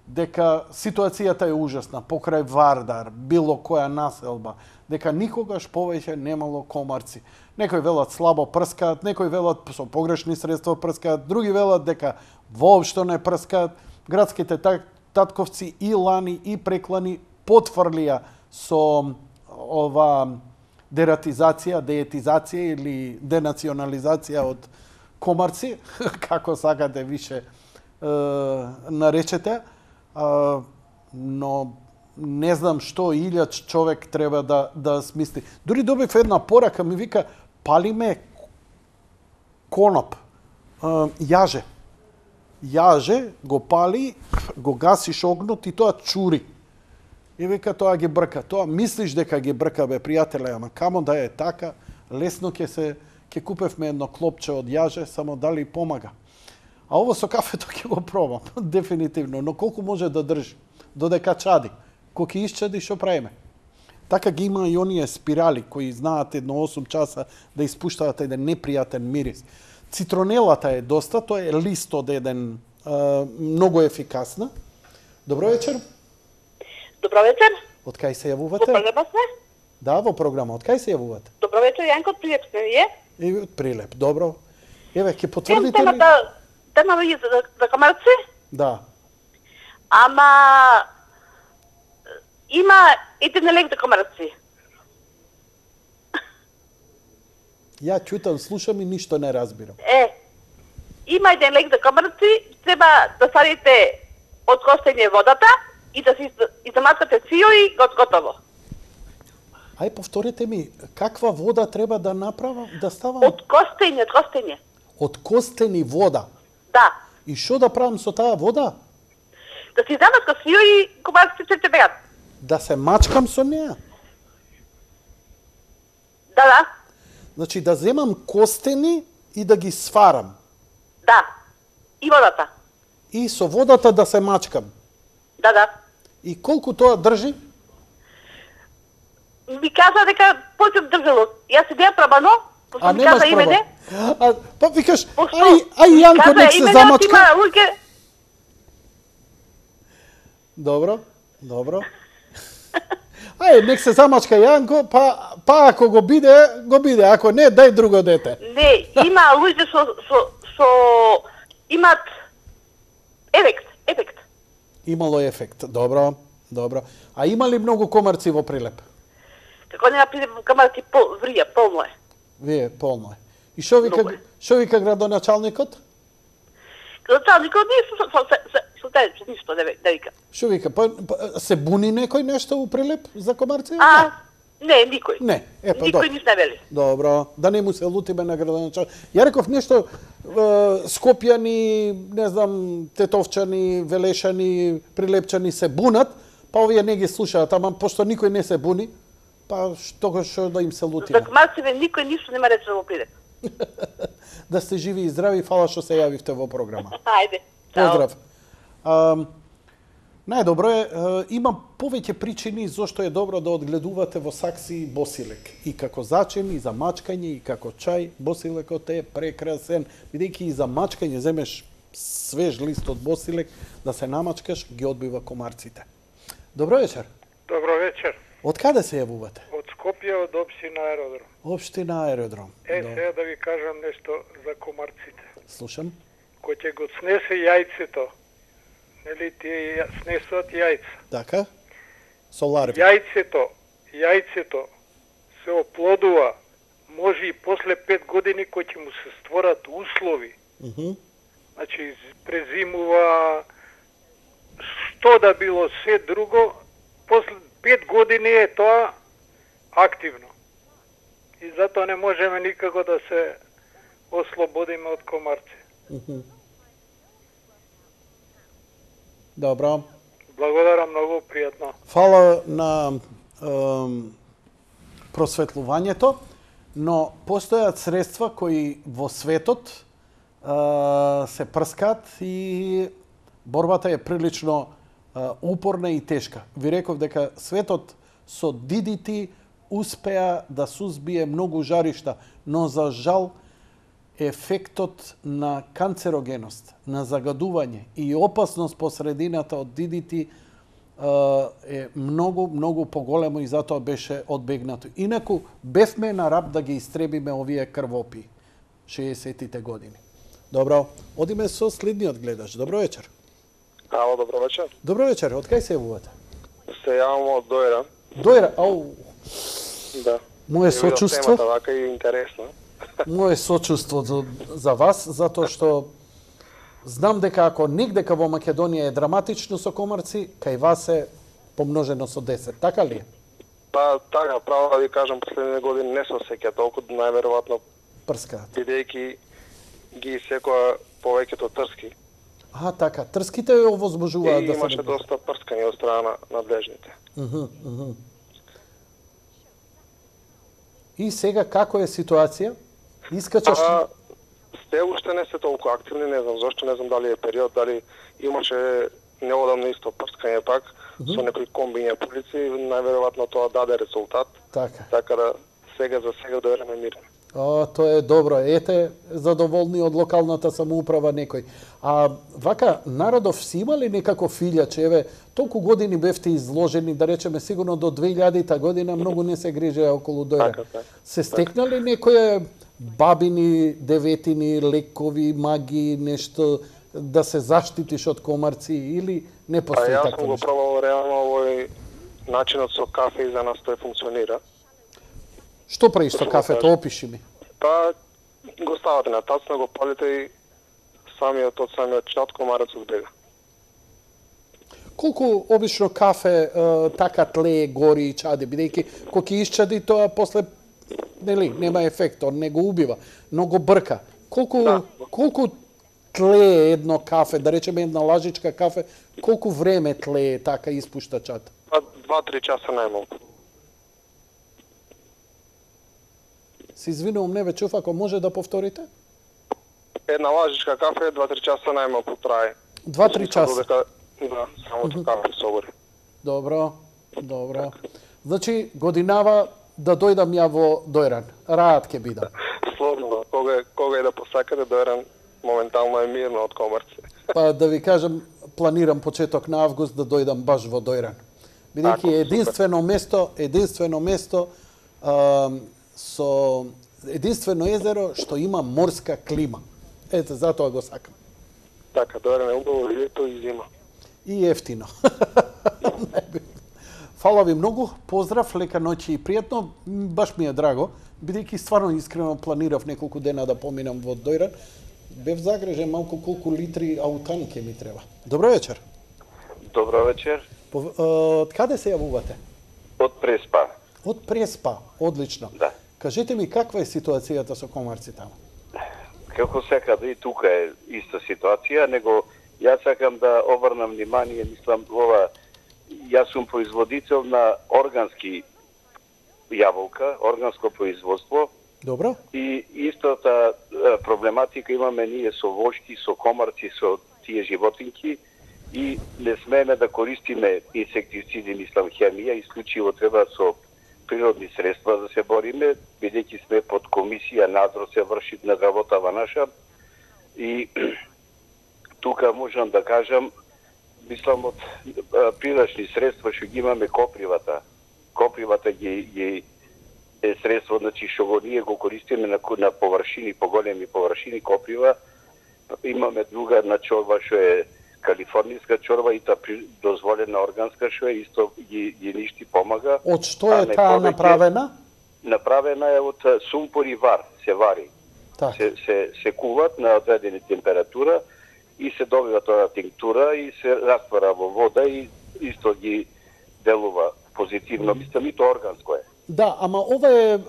дека ситуацијата е ужасна, покрај Вардар, било која населба, дека никогаш повеќе немало комарци. Некои велат слабо прскаат, некои велат со погрешни средства прскаат, други велат дека воопшто не прскаат. Градските татковци и лани и преклани потврлија со ова дератизација, деетизација или денационализација од комарци, како сакате више наречете, но не знам што илјач човек треба да смисли. Дури добив една порака, ми вика, палиме коноп, јаже. Јаже, го пали, го гасиш огнот и тоа чури. И вика, тоа ги брка. Тоа мислиш дека ги брка, бе, пријателе, ама камо да е така, лесно ќе купевме едно клопче од јаже, само дали помага. А ово со кафето ќе го пробам, дефинитивно, но колку може да држи, додека чади. Кога ќе исчади, што правиме? Така ги има и оние спирали, кои знаат едно 8 часа да испуштаат еден непријатен мирис. Цитронелата е доста, тоа е лист од еден многу ефикасна. Добро вечер. Добро вечер. Од кај се јавувате? Во програма сме? Да, во програма. Од кај се јавувате? Добро вечер, Јанко од Прилеп сме, вие? И од Прилеп, добро. Еве, ќе потврдите ли? Тема за комарци? Да. Ама има еден лек за комарци. Ја чутам, слушам и ништо не разбирам. Има еден лек за комарци, треба да садите од костење водата и да се заматкате цио и готово. Ај, повторете ми, каква вода треба да направам, да ставам? Од костење. Од костени вода? Да. И што да правам со таа вода? Да си заматка цио и комарците ќе беат. Да се мачкам со неа? Да. Значи да земам костени и да ги сварам? Да. И водата. И со водата да се мачкам? Да. И колку тоа држи? Ми кажа дека почет држало. Јас се беа пробано, пошто ми кажа имене. Па викаш, ај Јанко нек се замачка. Добро. Ај, нек се замачка Јанко, па ако го биде, ако не, дај друго дете. Не, има луѓе со имат ефект. Имало ефект, добро. А има ли многу комарци во Прилеп? Како нема Прилеп комарци врија, полно е. Вие, полно е. И што вика градоначалникот? Градоначалникот не со ништо да вика. Што вика? Се буни некој нешто у Прилеп за комарци? Не, никој. Не, никој ништо не вели. Добро, да не му се лутиме на градоначалник. Ја реков нешто скопјани, не знам, тетовчани, велешани, прилепчани се бунат, па овие не ги слушаат, ама пошто никој не се буни, па што да им се лутиме. За комарциве никој ништо нема рече во Прилеп. Да сте живи и здрави, фала што се јавивте во програма. Ајде. Поздрав. Најдобро е, има повеќе причини зошто е добро да одгледувате во сакси босилек. И како зачин, и за мачкање, и како чај, босилекот е прекрасен. Бидејќи и за мачкање земеш свеж лист од босилек, да се намачкаш, ги одбива комарците. Добро вечер. Добро вечер. Од каде се јавувате? Од Скопје, од општина Аеродром. Општина Аеродром. Сега да ви кажам нешто за комарците. Слушам. Кој ќе го снесе јајцето, нели тие снесуваат јајца. Така. Со ларви. Јајцето се оплодува, може и после 5 години кои ќе му се створат услови. Значи презимува, што да било се друго, после 5 години е тоа активно. И затоа не можеме никако да се ослободиме од комарци. Добро. Благодарам, многу пријатно. Фала на просветлувањето, но постојат средства кои во светот се прскат и борбата е прилично упорна и тешка. Ви реков дека светот со DDT успеа да сузбие многу жаришта, но за жал ефектот на канцерогеност, на загадување и опасност по средината од DDT е многу поголемо и затоа беше одбегнато. Инаку бевме на раб да ги истребиме овие крвопи 60-тите години. Добро, одиме со следниот гледач. Добро вечер. Ало, добро вечер. Добро вечер, од кај се јавувате? Се јавам од Дојра. Дојра, ау. Да. Мое сочувство. Темата вака е интересна. Мое сочувство за вас, затоа што Знам дека ако негдека во Македонија е драматично со комарци, кај вас е помножено со 10, така ли е? Па, така, право да ви кажам, последните години не се осеќа толку, најверојатно прскаат. Бидејќи ги секоја повеќето трски. Така, трските овозможуваат да се... И имаше доста прскање од страна на надлежните. И сега како е ситуација? Искачаш... Сте уште не се толку активни, не знам зашто, не знам дали е период, дали имаше неодамно исто прскање пак, со некои комбиња полици, најверојатно тоа даде резултат. Така да сега за сега да вереме мирно. Тоа е добро. Ете, задоволни од локалната самоуправа некој. А вака, народов си имали некако филјаче? Еве, толку години бевте изложени, да речеме, сигурно до 2000-та година многу не се грижеа околу Дојран. Се стекнали некоја бабини, деветини, лекови, маги, нешто да се заштитиш од комарци или не постои така? Јас сум го пробал реално овој начинот со кафе и за нас тој функционира. Што прави со кафето? Опиши ми. Па, го ставате на тацна, го палите и од самиот чат комарецот бега. Колку обично кафе така тлее, гори и чади, бидејќи кога ќе исчади тоа после нема ефект, он не го убива, но го брка. Колку тлее едно кафе, да речеме една лажичка кафе, колку време тлее така испушта чад? Па 2-3 часа најмалку. Се извинувам, не ве чув, ако може да повторите? Една лажичка кафе 2-3 часа најмалку трае. 2-3 часа? Да, самото кафе се огори. Добро. Значи, годинава да дојдам ја во Дојран. Раат ке бидам. Слободно, кога е да посакате Дојран, моментално е мирно од комарци. Па да ви кажам, планирам почеток на август да дојдам баш во Дојран. Бидејќи единствено место со единствено езеро што има морска клима. Ете, затоа го сакам. Така, Дојран е убаво и лето и зима. И ефтино. Фала ви многу, поздрав, лека ноќ и пријатно. Баш ми е драго, бидејќи стварно искрено планирав неколку дена да поминам во Дојран. Бев загрежен малку колку литри аутан ке ми треба. Добро вечер. Добро вечер. Од каде се јавувате? Од Преспа. Од Преспа, одлично. Да. Кажете ми каква е ситуацијата со комарци таму? Како секаде и тука е иста ситуација, него јас сакам да обрнам внимание, мислам, јас сум производител на органски јаболка, органско производство. Добро. И истата проблематика имаме ние со вошки, со комарци, со тие животинки и не смееме да користиме инсектициди, мислам, хемија, исклучиво треба со природни средства да се бориме, бидејќи сме под комисија, надзор се врши на работава наша. И тука можам да кажам, мислам, од природни средства што ги имаме копривата. Копривата ги е средство, значи, што го ние го користиме на површини, поголеми површини коприва. Имаме друга на чорба што е калифорнијска чорба и та дозволена органска што е исто ги ништи помага. Од што е таа направена? Направена е од сумпор и вар, се вари. Се куват на одредена температура и се добива тоа тинктура и се раствара во вода и исто ги делува позитивно. Мислам, и тоа органско е. Да, ама ова е,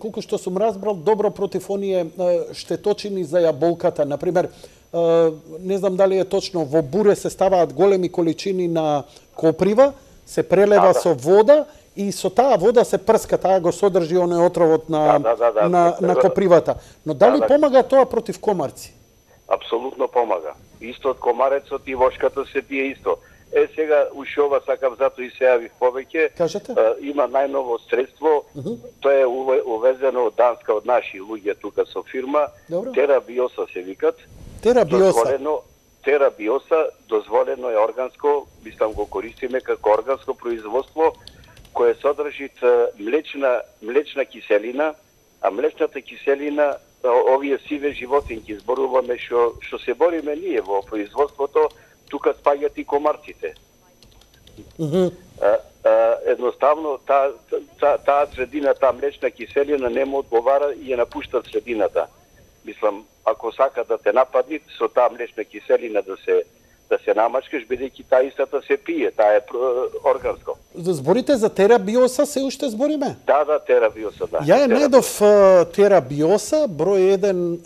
колку што сум разбрал, добро против оние штеточини за јаболката. Например, не знам дали е точно, во буре се ставаат големи количини на коприва, се прелева со вода и со таа вода се прска, таа го содржи оној отровот на копривата. Но дали помага тоа против комарци? Апсолутно помага. Исто од комарецот и вошката се пие исто. Сега уште ова сакам, затоа и се јавив повеќе. Кажете? Има најново средство, тоа е увезено од Данска, од наши луѓе тука со фирма. Терабиоса се викат. Терабиоса, дозволено е органско, мислам го користиме како органско производство, кое содржи млечна киселина, а млечната киселина, овие сиве животинки, зборуваме што се бориме ние во производството, тука спаѓат и комарците. Едноставно, таа средина, таа млечна киселина не му одговара и ја напуштат средината. Мислам, ако сака да те нападни, со таа млечна киселина да се намачкаш, бидејќи таа истата се пие, таа е органско. Зборите за терабиоса, се уште збориме? Да, терабиоса, да. Ја најдов терабиоса, број 1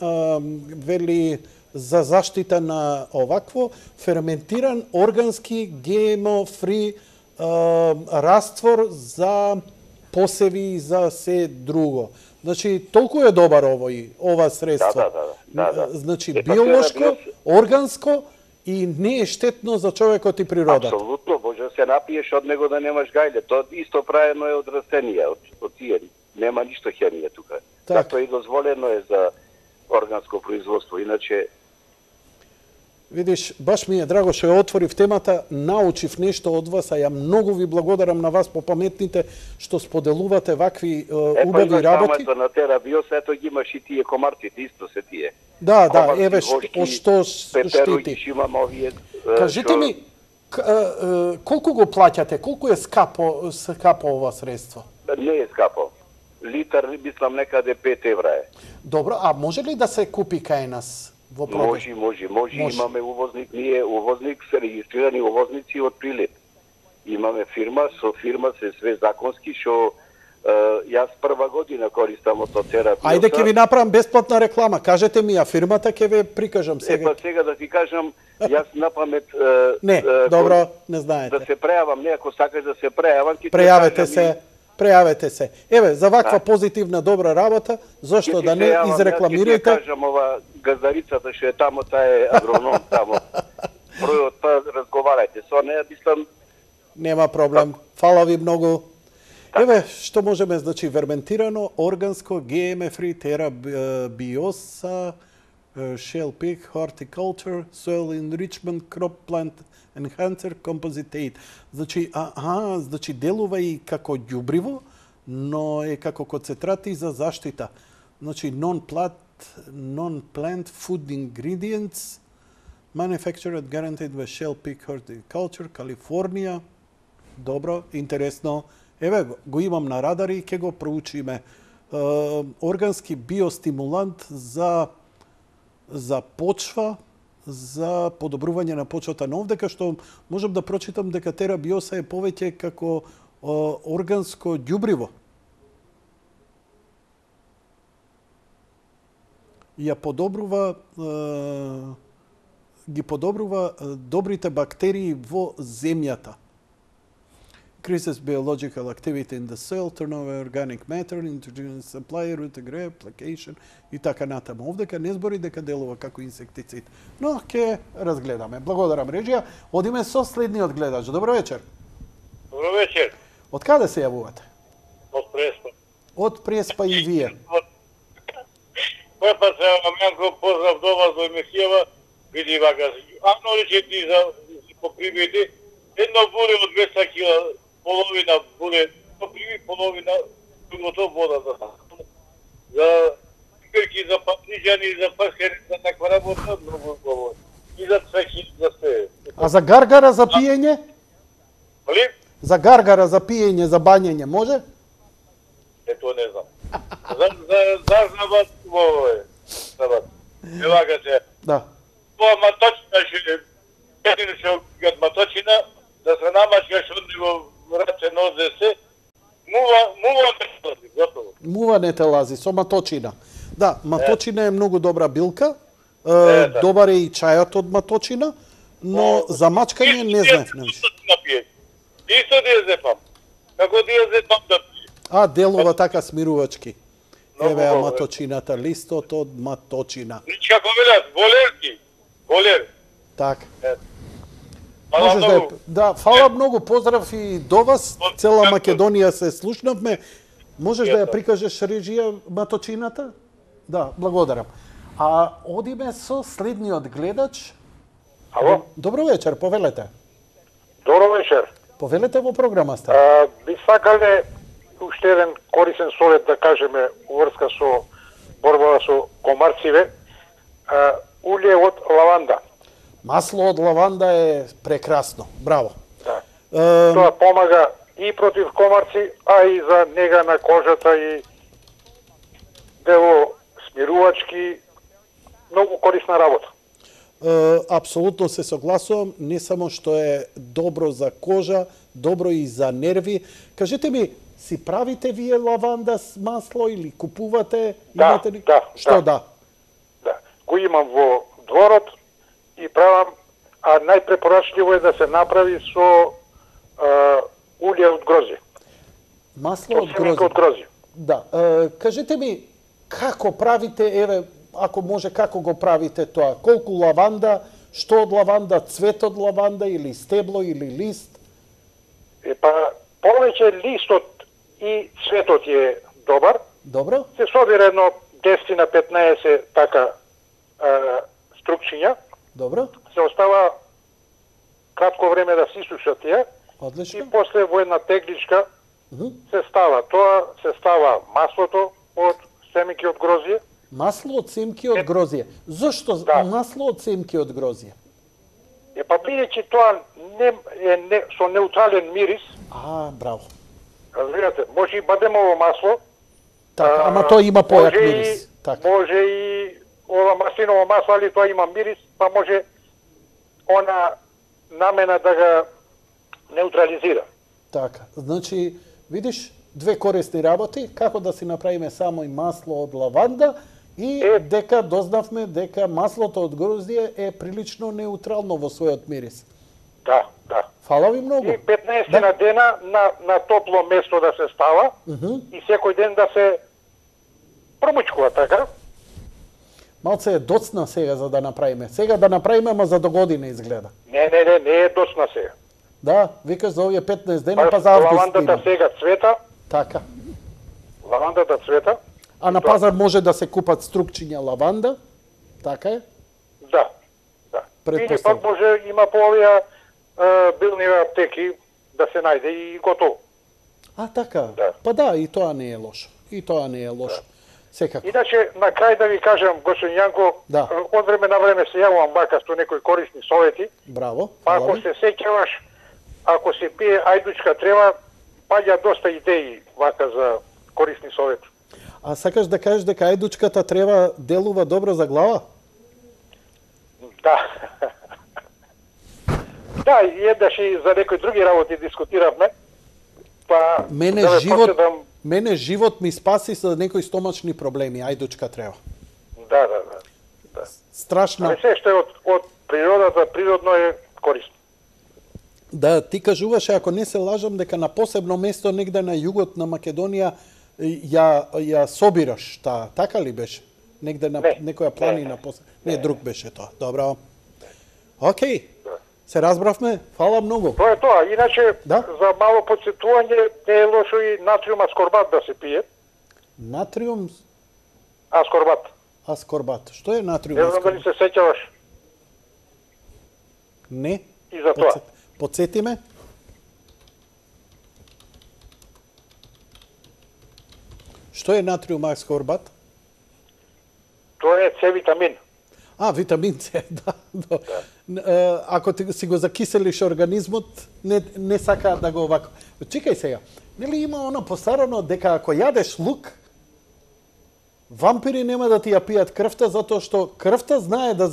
вели за заштита на овакво ферментиран органски ГМО-фри раствор за посеви и за се друго. Значи, толку е добар ова средство. Да. Значи, биолошко, органско и не е штетно за човекот и природата. Апсолутно, може да се напиеш од него да немаш гајле. Тоа исто правено е од растенија, од тие. Нема ништо хемија тука. Така и дозволено е за органско производство. Иначе видиш, баш ми е драго што ја отворив темата, научив нешто од вас, а ја многу ви благодарам на вас по паметните што споделувате вакви убави работи. Ето на терабиос, ето ги имаш и тие комарците, исто се тие. Да, еве што штити. Кажете ми, колку го плаќате, колку е скапо ова средство? Не е скапо. Литар, мислам, некаде 5 евра е. Добро, а може ли да се купи кај нас? Може. Имаме увозник, ние увозник, се регистрирани увозници од Прилеп. Имаме фирма, со фирма се све законски, што јас прва година користам од терапија. Ајде ќе ви направам бесплатна реклама. Кажете ми, а фирмата ќе ве прикажам сега. Сега да ти кажам, јас на памет не, добро, не знаете. Да се прејавам, не ако сакаш да се прејавам, Прејавете се. Еве, за ваква позитивна добра работа, зошто да не изрекламирате? Ќе кажам ова газдарицата што е тамо, таа е агроном тамо. Бројот, па разговарајте со неја, мислам. Нема проблем. Фала ви многу. Еве, што можеме, значи, ферментирано, органско, GMO-free, терабиоса, shell pig, horticulture, soil enrichment, crop plant enhancer, compositate. Значи, значи делува и како ѓубриво, но е како концентрати за заштита. Значи, non-plant food ingredients, manufactured guaranteed by Shell Pig Horticulture, Калифорнија. Добро, интересно. Еве, го имам на радар и ќе го проучиме. Органски биостимулант за почва, за подобрување на почвата. Но овдека што можам да прочитам дека терабиоса е повеќе како органско ѓубриво. Ја подобрува ги подобрува добрите бактерии во земјата. Increases biological activity in the soil, turnover organic matter, introduces supply, root application и така натаму. Овдека не збори дека делува како инсектицид. Но ќе разгледаме. Благодарам, Реджија. Одиме со следниот гледач. Добро вечер. Добро вечер. Од каде се јавувате? Од Преспа. Од Преспа и вие. Преспа се јавам, поздрав до вас, до емисијава. Види вака. Ано речети за покривите. Едно буле од 200 кила, половина буле, покриви половина, другото вода за пикерки, за патрижани, за паскари, за таква работа, многу говори. И за цвеки, за све. А за гаргара за пиење? Моли? За гаргара за пиење, за бањење, може? Ето не знам. За забат, во е. Забат. Евака се. Да. Тоа маточина ше, един ше од маточина, да се намачкаш од него враче нозе се, мува не лази, готово. Мува не те лази, со маточина. Да, маточина е многу добра билка, добар е и чајот од маточина, но за мачкање не знаев. Исто да ја зепам. Како да ја зепам да пие. А, делува така смирувачки. Еве маточината, листот од маточина. Како велат, волер. Така. Можеш да, фала многу, поздрав и до вас, цела Македонија се слушнавме. Можеш да ја прикажеш, Реджија, маточината? Да, благодарам. А одиме со следниот гледач. Ало? Добро вечер, повелете. Добро вечер. Повелете во програмата. Би сакале уште еден корисен совет да кажеме уврска со борба со комарциве. Улје од лаванда. Масло од лаванда е прекрасно. Браво. Да. Тоа помага и против комарци, а и за нега на кожата и дело смирувачки, многу корисна работа. Апсолутно се согласувам, не само што е добро за кожа, добро и за нерви. Кажете ми, си правите вие лаванда с масло или купувате? Да, ли? да. Што да? Да. Го имам во дворот и правам, а најпрепорачливо е да се направи со улје од грозје. Масло од грозје. Да. Кажете ми, како правите, еве, ако може, како го правите тоа? Колку лаванда, што од лаванда, цвет од лаванда или стебло или лист? Повеќе листот и цветот е добар. Добро. Се собира едно 10 на 15 така струкчиња. Добро. Се остава кратко време да се исушат тие. Одлично. И после во една тегличка се става тоа, се става маслото од семки од грозје. Масло од семки од грозје. Зошто масло од семки од грозје? Бидејќи тоа не со неутрален мирис. Браво. Разбирате, може и бадемово масло. Така, ама тоа има појак мирис. Може и ова маслиново масло, али тоа има мирис, па може она намена да ga неутрализира. Така, значи, видиш, две корисни работи, како да си направиме само и масло од лаванда и дека дознавме дека маслото од грозје е прилично неутрално во својот мирис. Да, да. Фала ви многу. И 15 на дена на топло место да се става и секој ден да се промучкува, така? Малце е доцна сега за да направиме. Сега да направиме, ама за до година изгледа. Не е доцна сега. Да, викаш за овие 15 дена, па за август. Лавандата сега цвета. Така. Лавандата цвета. А на пазар може да се купат струкчиња лаванда? Така е? Да. Или пак може има по овие билни аптеки да се најде и готово. Така. Да. Па да, и тоа не е лошо. И тоа не е лошо. Секако. Иначе, на крај да ви кажам, господин Јанко, од време на време се јавувам вака со некои корисни совети. Браво. Па ако се сеќаваш, ако се пие ајдучка трева, паѓа доста идеи вака за корисни совети. А сакаш да кажеш дека ајдучката трева делува добро за глава? Да. Да, и еднаш и за некои други работи дискутиравме. Па Мене живот ми спаси со некои стомачни проблеми, ајдучка трева. Да. Страшно. Али се што е од природата, природно е корисно. Да, ти кажуваше, ако не се лажам, дека на посебно место негде на југот на Македонија ја собираш таа. Така ли беше? Негде на некоја планина посебно. Не, друг беше тоа. Добро. Океј. Се разбравме, фала многу. Тоа е тоа, иначе за мало подсетување не е лошо и натриум аскорбат да се пие. Натриум аскорбат. Аскорбат. Што е натриум аскорбат? Не знам дали се сеќаваш. Не. И за тоа. Подсети ме. Што е натриум аскорбат? Тоа е С витамин. Витамин С, да. Ако ти си го закиселиш организмот, не сака да го овако. Чекај сега, нели има оно постарано дека ако јадеш лук, вампири нема да ти ја пијат крвта, затоа што крвта знае да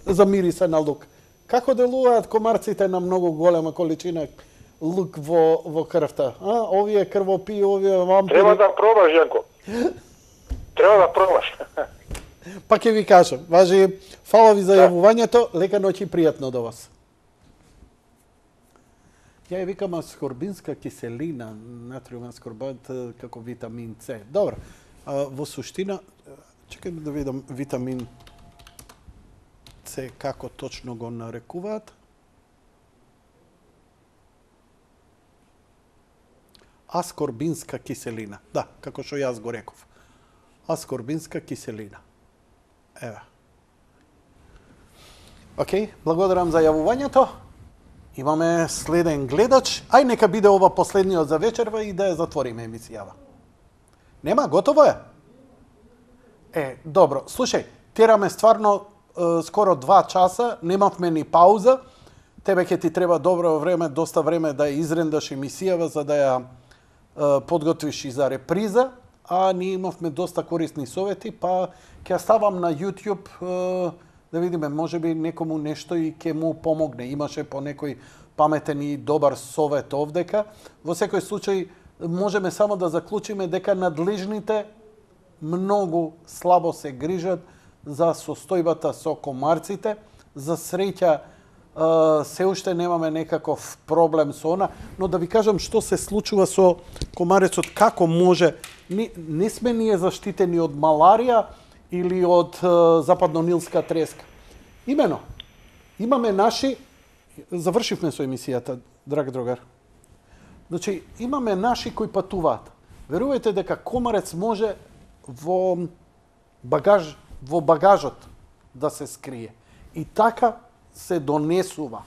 за мириса на лук. Како делуваат комарците на многу голема количина лук во крвта? Овие крвопии, овие вампири... Треба да пробаш, Јанко. Треба да пробаш. Па ќе ви кажам. Важи, фала ви за јавувањето, лека ноќ и пријатно до вас. Ја ја викам аскорбинска киселина, натриум аскорбат како витамин С. Добро. Во суштина, чекај да видам витамин С како точно го нарекуваат. Аскорбинска киселина. Да, како што јас го реков. Аскорбинска киселина. Еве. Океј, благодарам за јавувањето. Имаме следен гледач. Ај, нека биде ова последниот за вечерва и да ја затвориме емисијава. Нема, готово е? Добро. Слушај, тераме стварно скоро 2 часа, немавме ни пауза. Тебе ќе ти треба добро време, доста време да ја изрендаш емисијава за да ја подготвиш и за реприза. а ние имавме доста корисни совети, па ќе ставам на YouTube да видиме, може би некому нешто и ќе му помогне. Имаше по некој паметен и добар совет овдека. Во секој случај можеме само да заклучиме дека надлежните многу слабо се грижат за состојбата со комарците. За среќа се уште немаме некаков проблем со она, но да ви кажам што се случува со комарецот, како може. Не сме ние заштитени од маларија или од западнонилска треска. Имено, имаме наши, завршивме со емисијата, драг другар. Значи, имаме наши кои патуваат. Верувајте дека комарец може во багажот да се скрие. И така се донесува.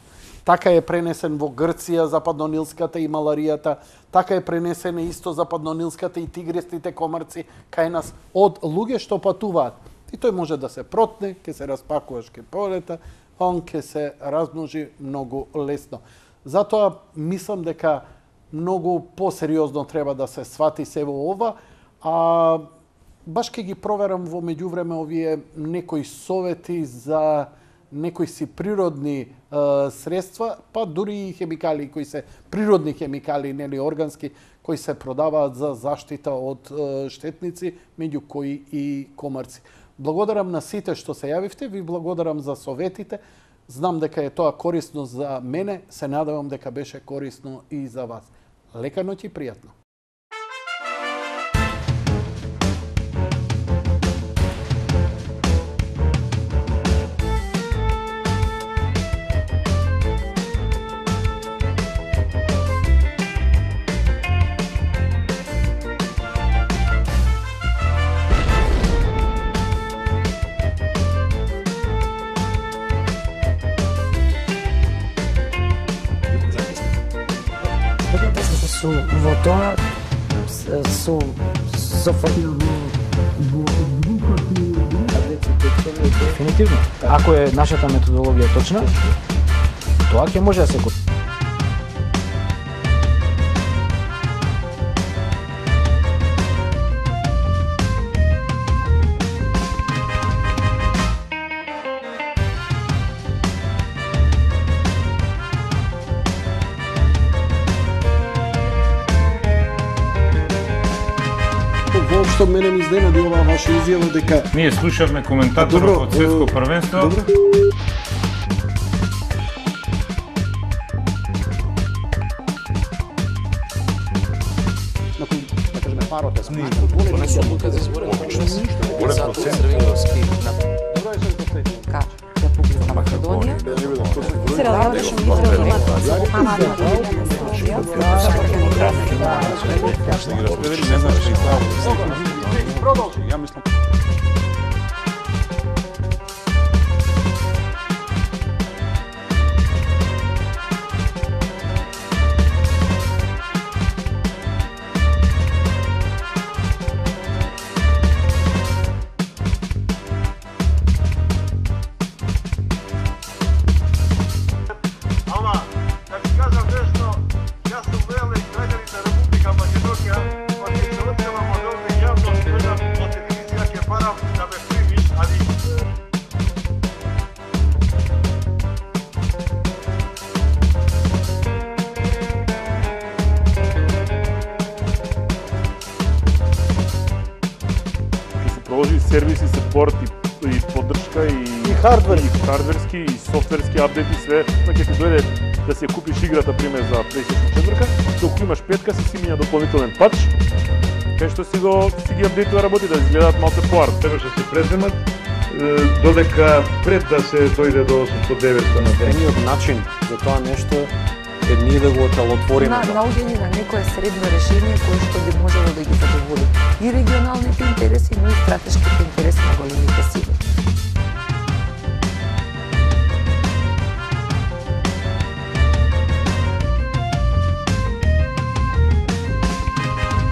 Така е пренесен во Грција западнонилската и маларијата, така е пренесена исто западнонилската и тигристите комарци кај нас од луѓе што патуваат. И тој може да се протне, ќе се распакуваш ке полета, он ќе се размножи многу лесно. Затоа мислам дека многу посериозно треба да се свати се во ова, а баш ќе ги проверам во меѓувреме овие некои совети за некои си природни средства, па дури и хемикали кои се природни хемикали, нели органски, кои се продаваат за заштита од штетници, меѓу кои и комарци. Благодарам на сите што се јавивте, ви благодарам за советите. Знам дека е тоа корисно за мене, се надевам дека беше корисно и за вас. Лека ноќ и пријатно. Во тоа со дефинитивно. Ако е нашата методологија точна, тоа ќе може да се купи. Што мене ми изненади оваа ваша изјава дека ние слушавме коментаторот од светско првенство. Добро. Да кажеме парот е за донесу одлука за изборен процес. Голем процент. Добро е што Ка Република Македонија. Се различни израелски Ще ги разпредели, не знам што и става. Продолжи. Ја мислам. сервиси, сепорт и поддршка и хардверски и софтверски апдети, све, па ќе ти дојде да си купиш играта пример за PlayStation 4, доколку имаш петка си минја дополнителен патч, кај што си ги апдейтува работи да изгледаат малку поар. Требаше се преземат додека пред да се дојде до 800-900 на ден. Едниот начин за тоа нешто е ние да го отелотвориме. Наоѓање на некое средно решение кое што би можело да ги задоволи и регионалните интереси, но и стратешките интереси на големите сили.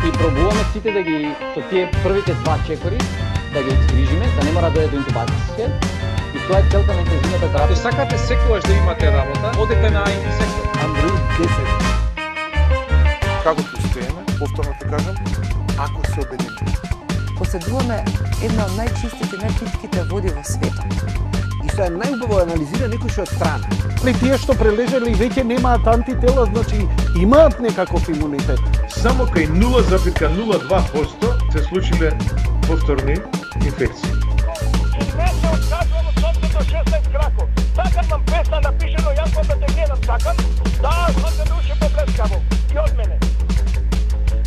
И пробуваме сите да ги со тие првите два чекори да ги изгрижиме, да не мора да дојде до интубација. И тоа е целта на интензивната терапија. Ако сакате секогаш да имате работа, одете на интензивна Android 10. Како ќе успееме, повторно ќе кажам, ако се обединиме. Поседуваме една од најчистите, најпитките води во светот. И што е најубаво анализира некој што е страна. Тие што прележали веќе немаат антитела, значи имаат некаков имунитет. Само кај 0,02% се случиле повторни инфекции. Не се откажувам од собствено 16 краков. Сакам нам песна напишено, јас кога те гледам сакам, да се души поплескаво. И од мене.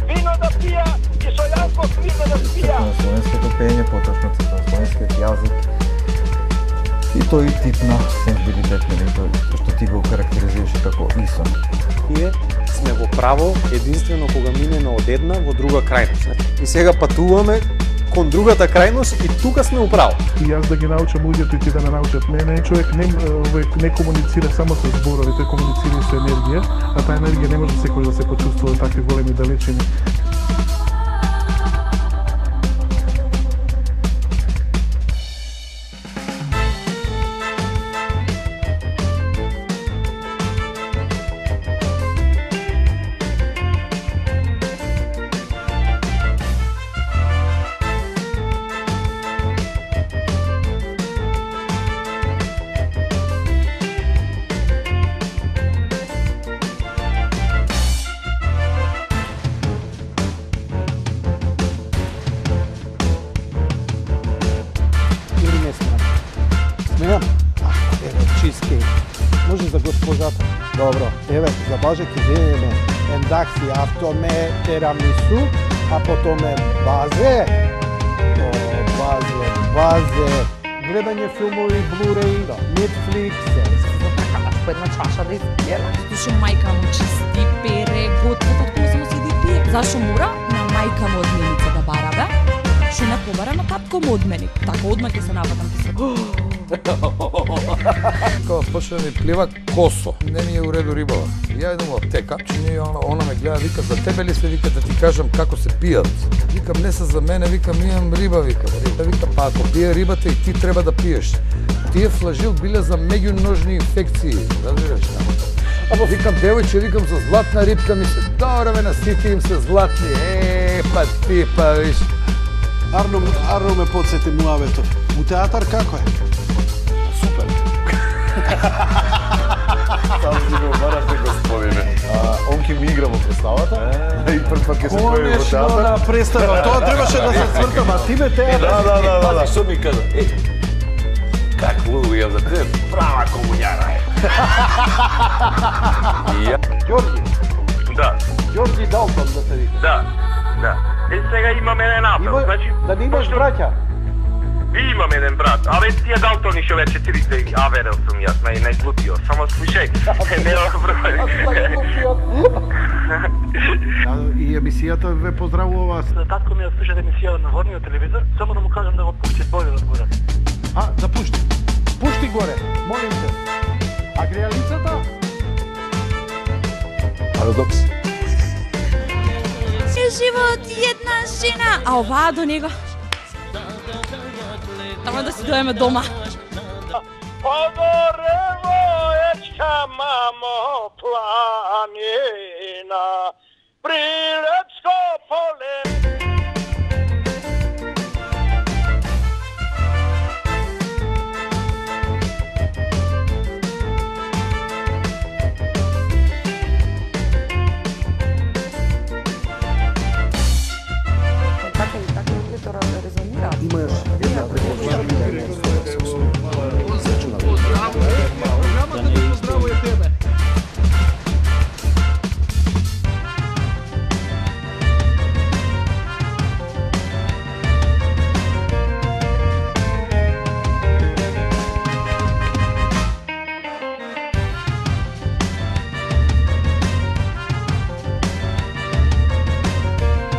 Вино да пија и со јанко книга да спија. На словенското пење, поточно на словенскиот јазик. И тој тип на сензибилитет, што ти го карактеризираше како ИСО. Ние сме во право единствено кога минеме од една во друга крајност. И сега патуваме кон другата крајност и тука сме управо. И јас да ги научам луѓето и ти да ме научат мене, човек не комуницира само со зборови, тој комуницира и со енергија, а таа енергија не може секој да се почувствува такви големи далечини. Добро, еве, за Боже ќе земеме ендакси автоме терамису, а потоме базе, гледање филмови, Blu-ray, Netflix. По една чаша да изпиела. Зашо мајка му чисти, пере, готва, татко му само седи пие. Зашо мора на мајка му одменица да бара, бе? Шо не побара на татко му одмени. Така одма ќе се нападам ти се. Кога почне да ми плива косо, не ми е уреду рибава. Ја идам во аптека, че она ме гледа, вика, за тебе ли се, вика, да ти кажам како се пијат. Викам, не се за мене, викам, имам риба, викам. Вика, па ако пие рибата и ти треба да пиеш. Тие флажил биле за меѓуножни инфекции, разбираш? Ама викам, девојче, викам, за златна рибка ми се, добре бе, на сите им се златни, па ти, па виш. Арно ме подсети муавето. У театар како е? Супер. Сам си го барате, господине. Он ќе ми игра во представата и прв пат ќе се појави во театар. Конечно на представа, тоа требаше да се свртам, а ти ме театар. Да. Пази, што ми кажа? Как луѓе ја за тебе? Права комуњара е. Ѓорги. Да. Ѓорги Далтон да те вика. Да. Сега имам еден апел, значи... Да не имаш браќа? Имам еден брат, абе тие Далтони шо вече 4 аверел сум јас, најглупио, само слушај, нема проблем. И емисијата ве поздравува. Татко ми ја слушате емисијата на ворниот телевизор, само да му кажам да го пушти бойлерот горе. Да пушти. Пушти горе, молим те. А грејалицата? Парадокс. Живот една жена, а оваа до него. Само да си доеме дома. Подорево ечка мамо планина, Прилепско поле. Имаш една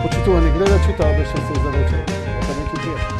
Почитувани гледачи, тоа беше се за вечер. Нека не ти пријатно.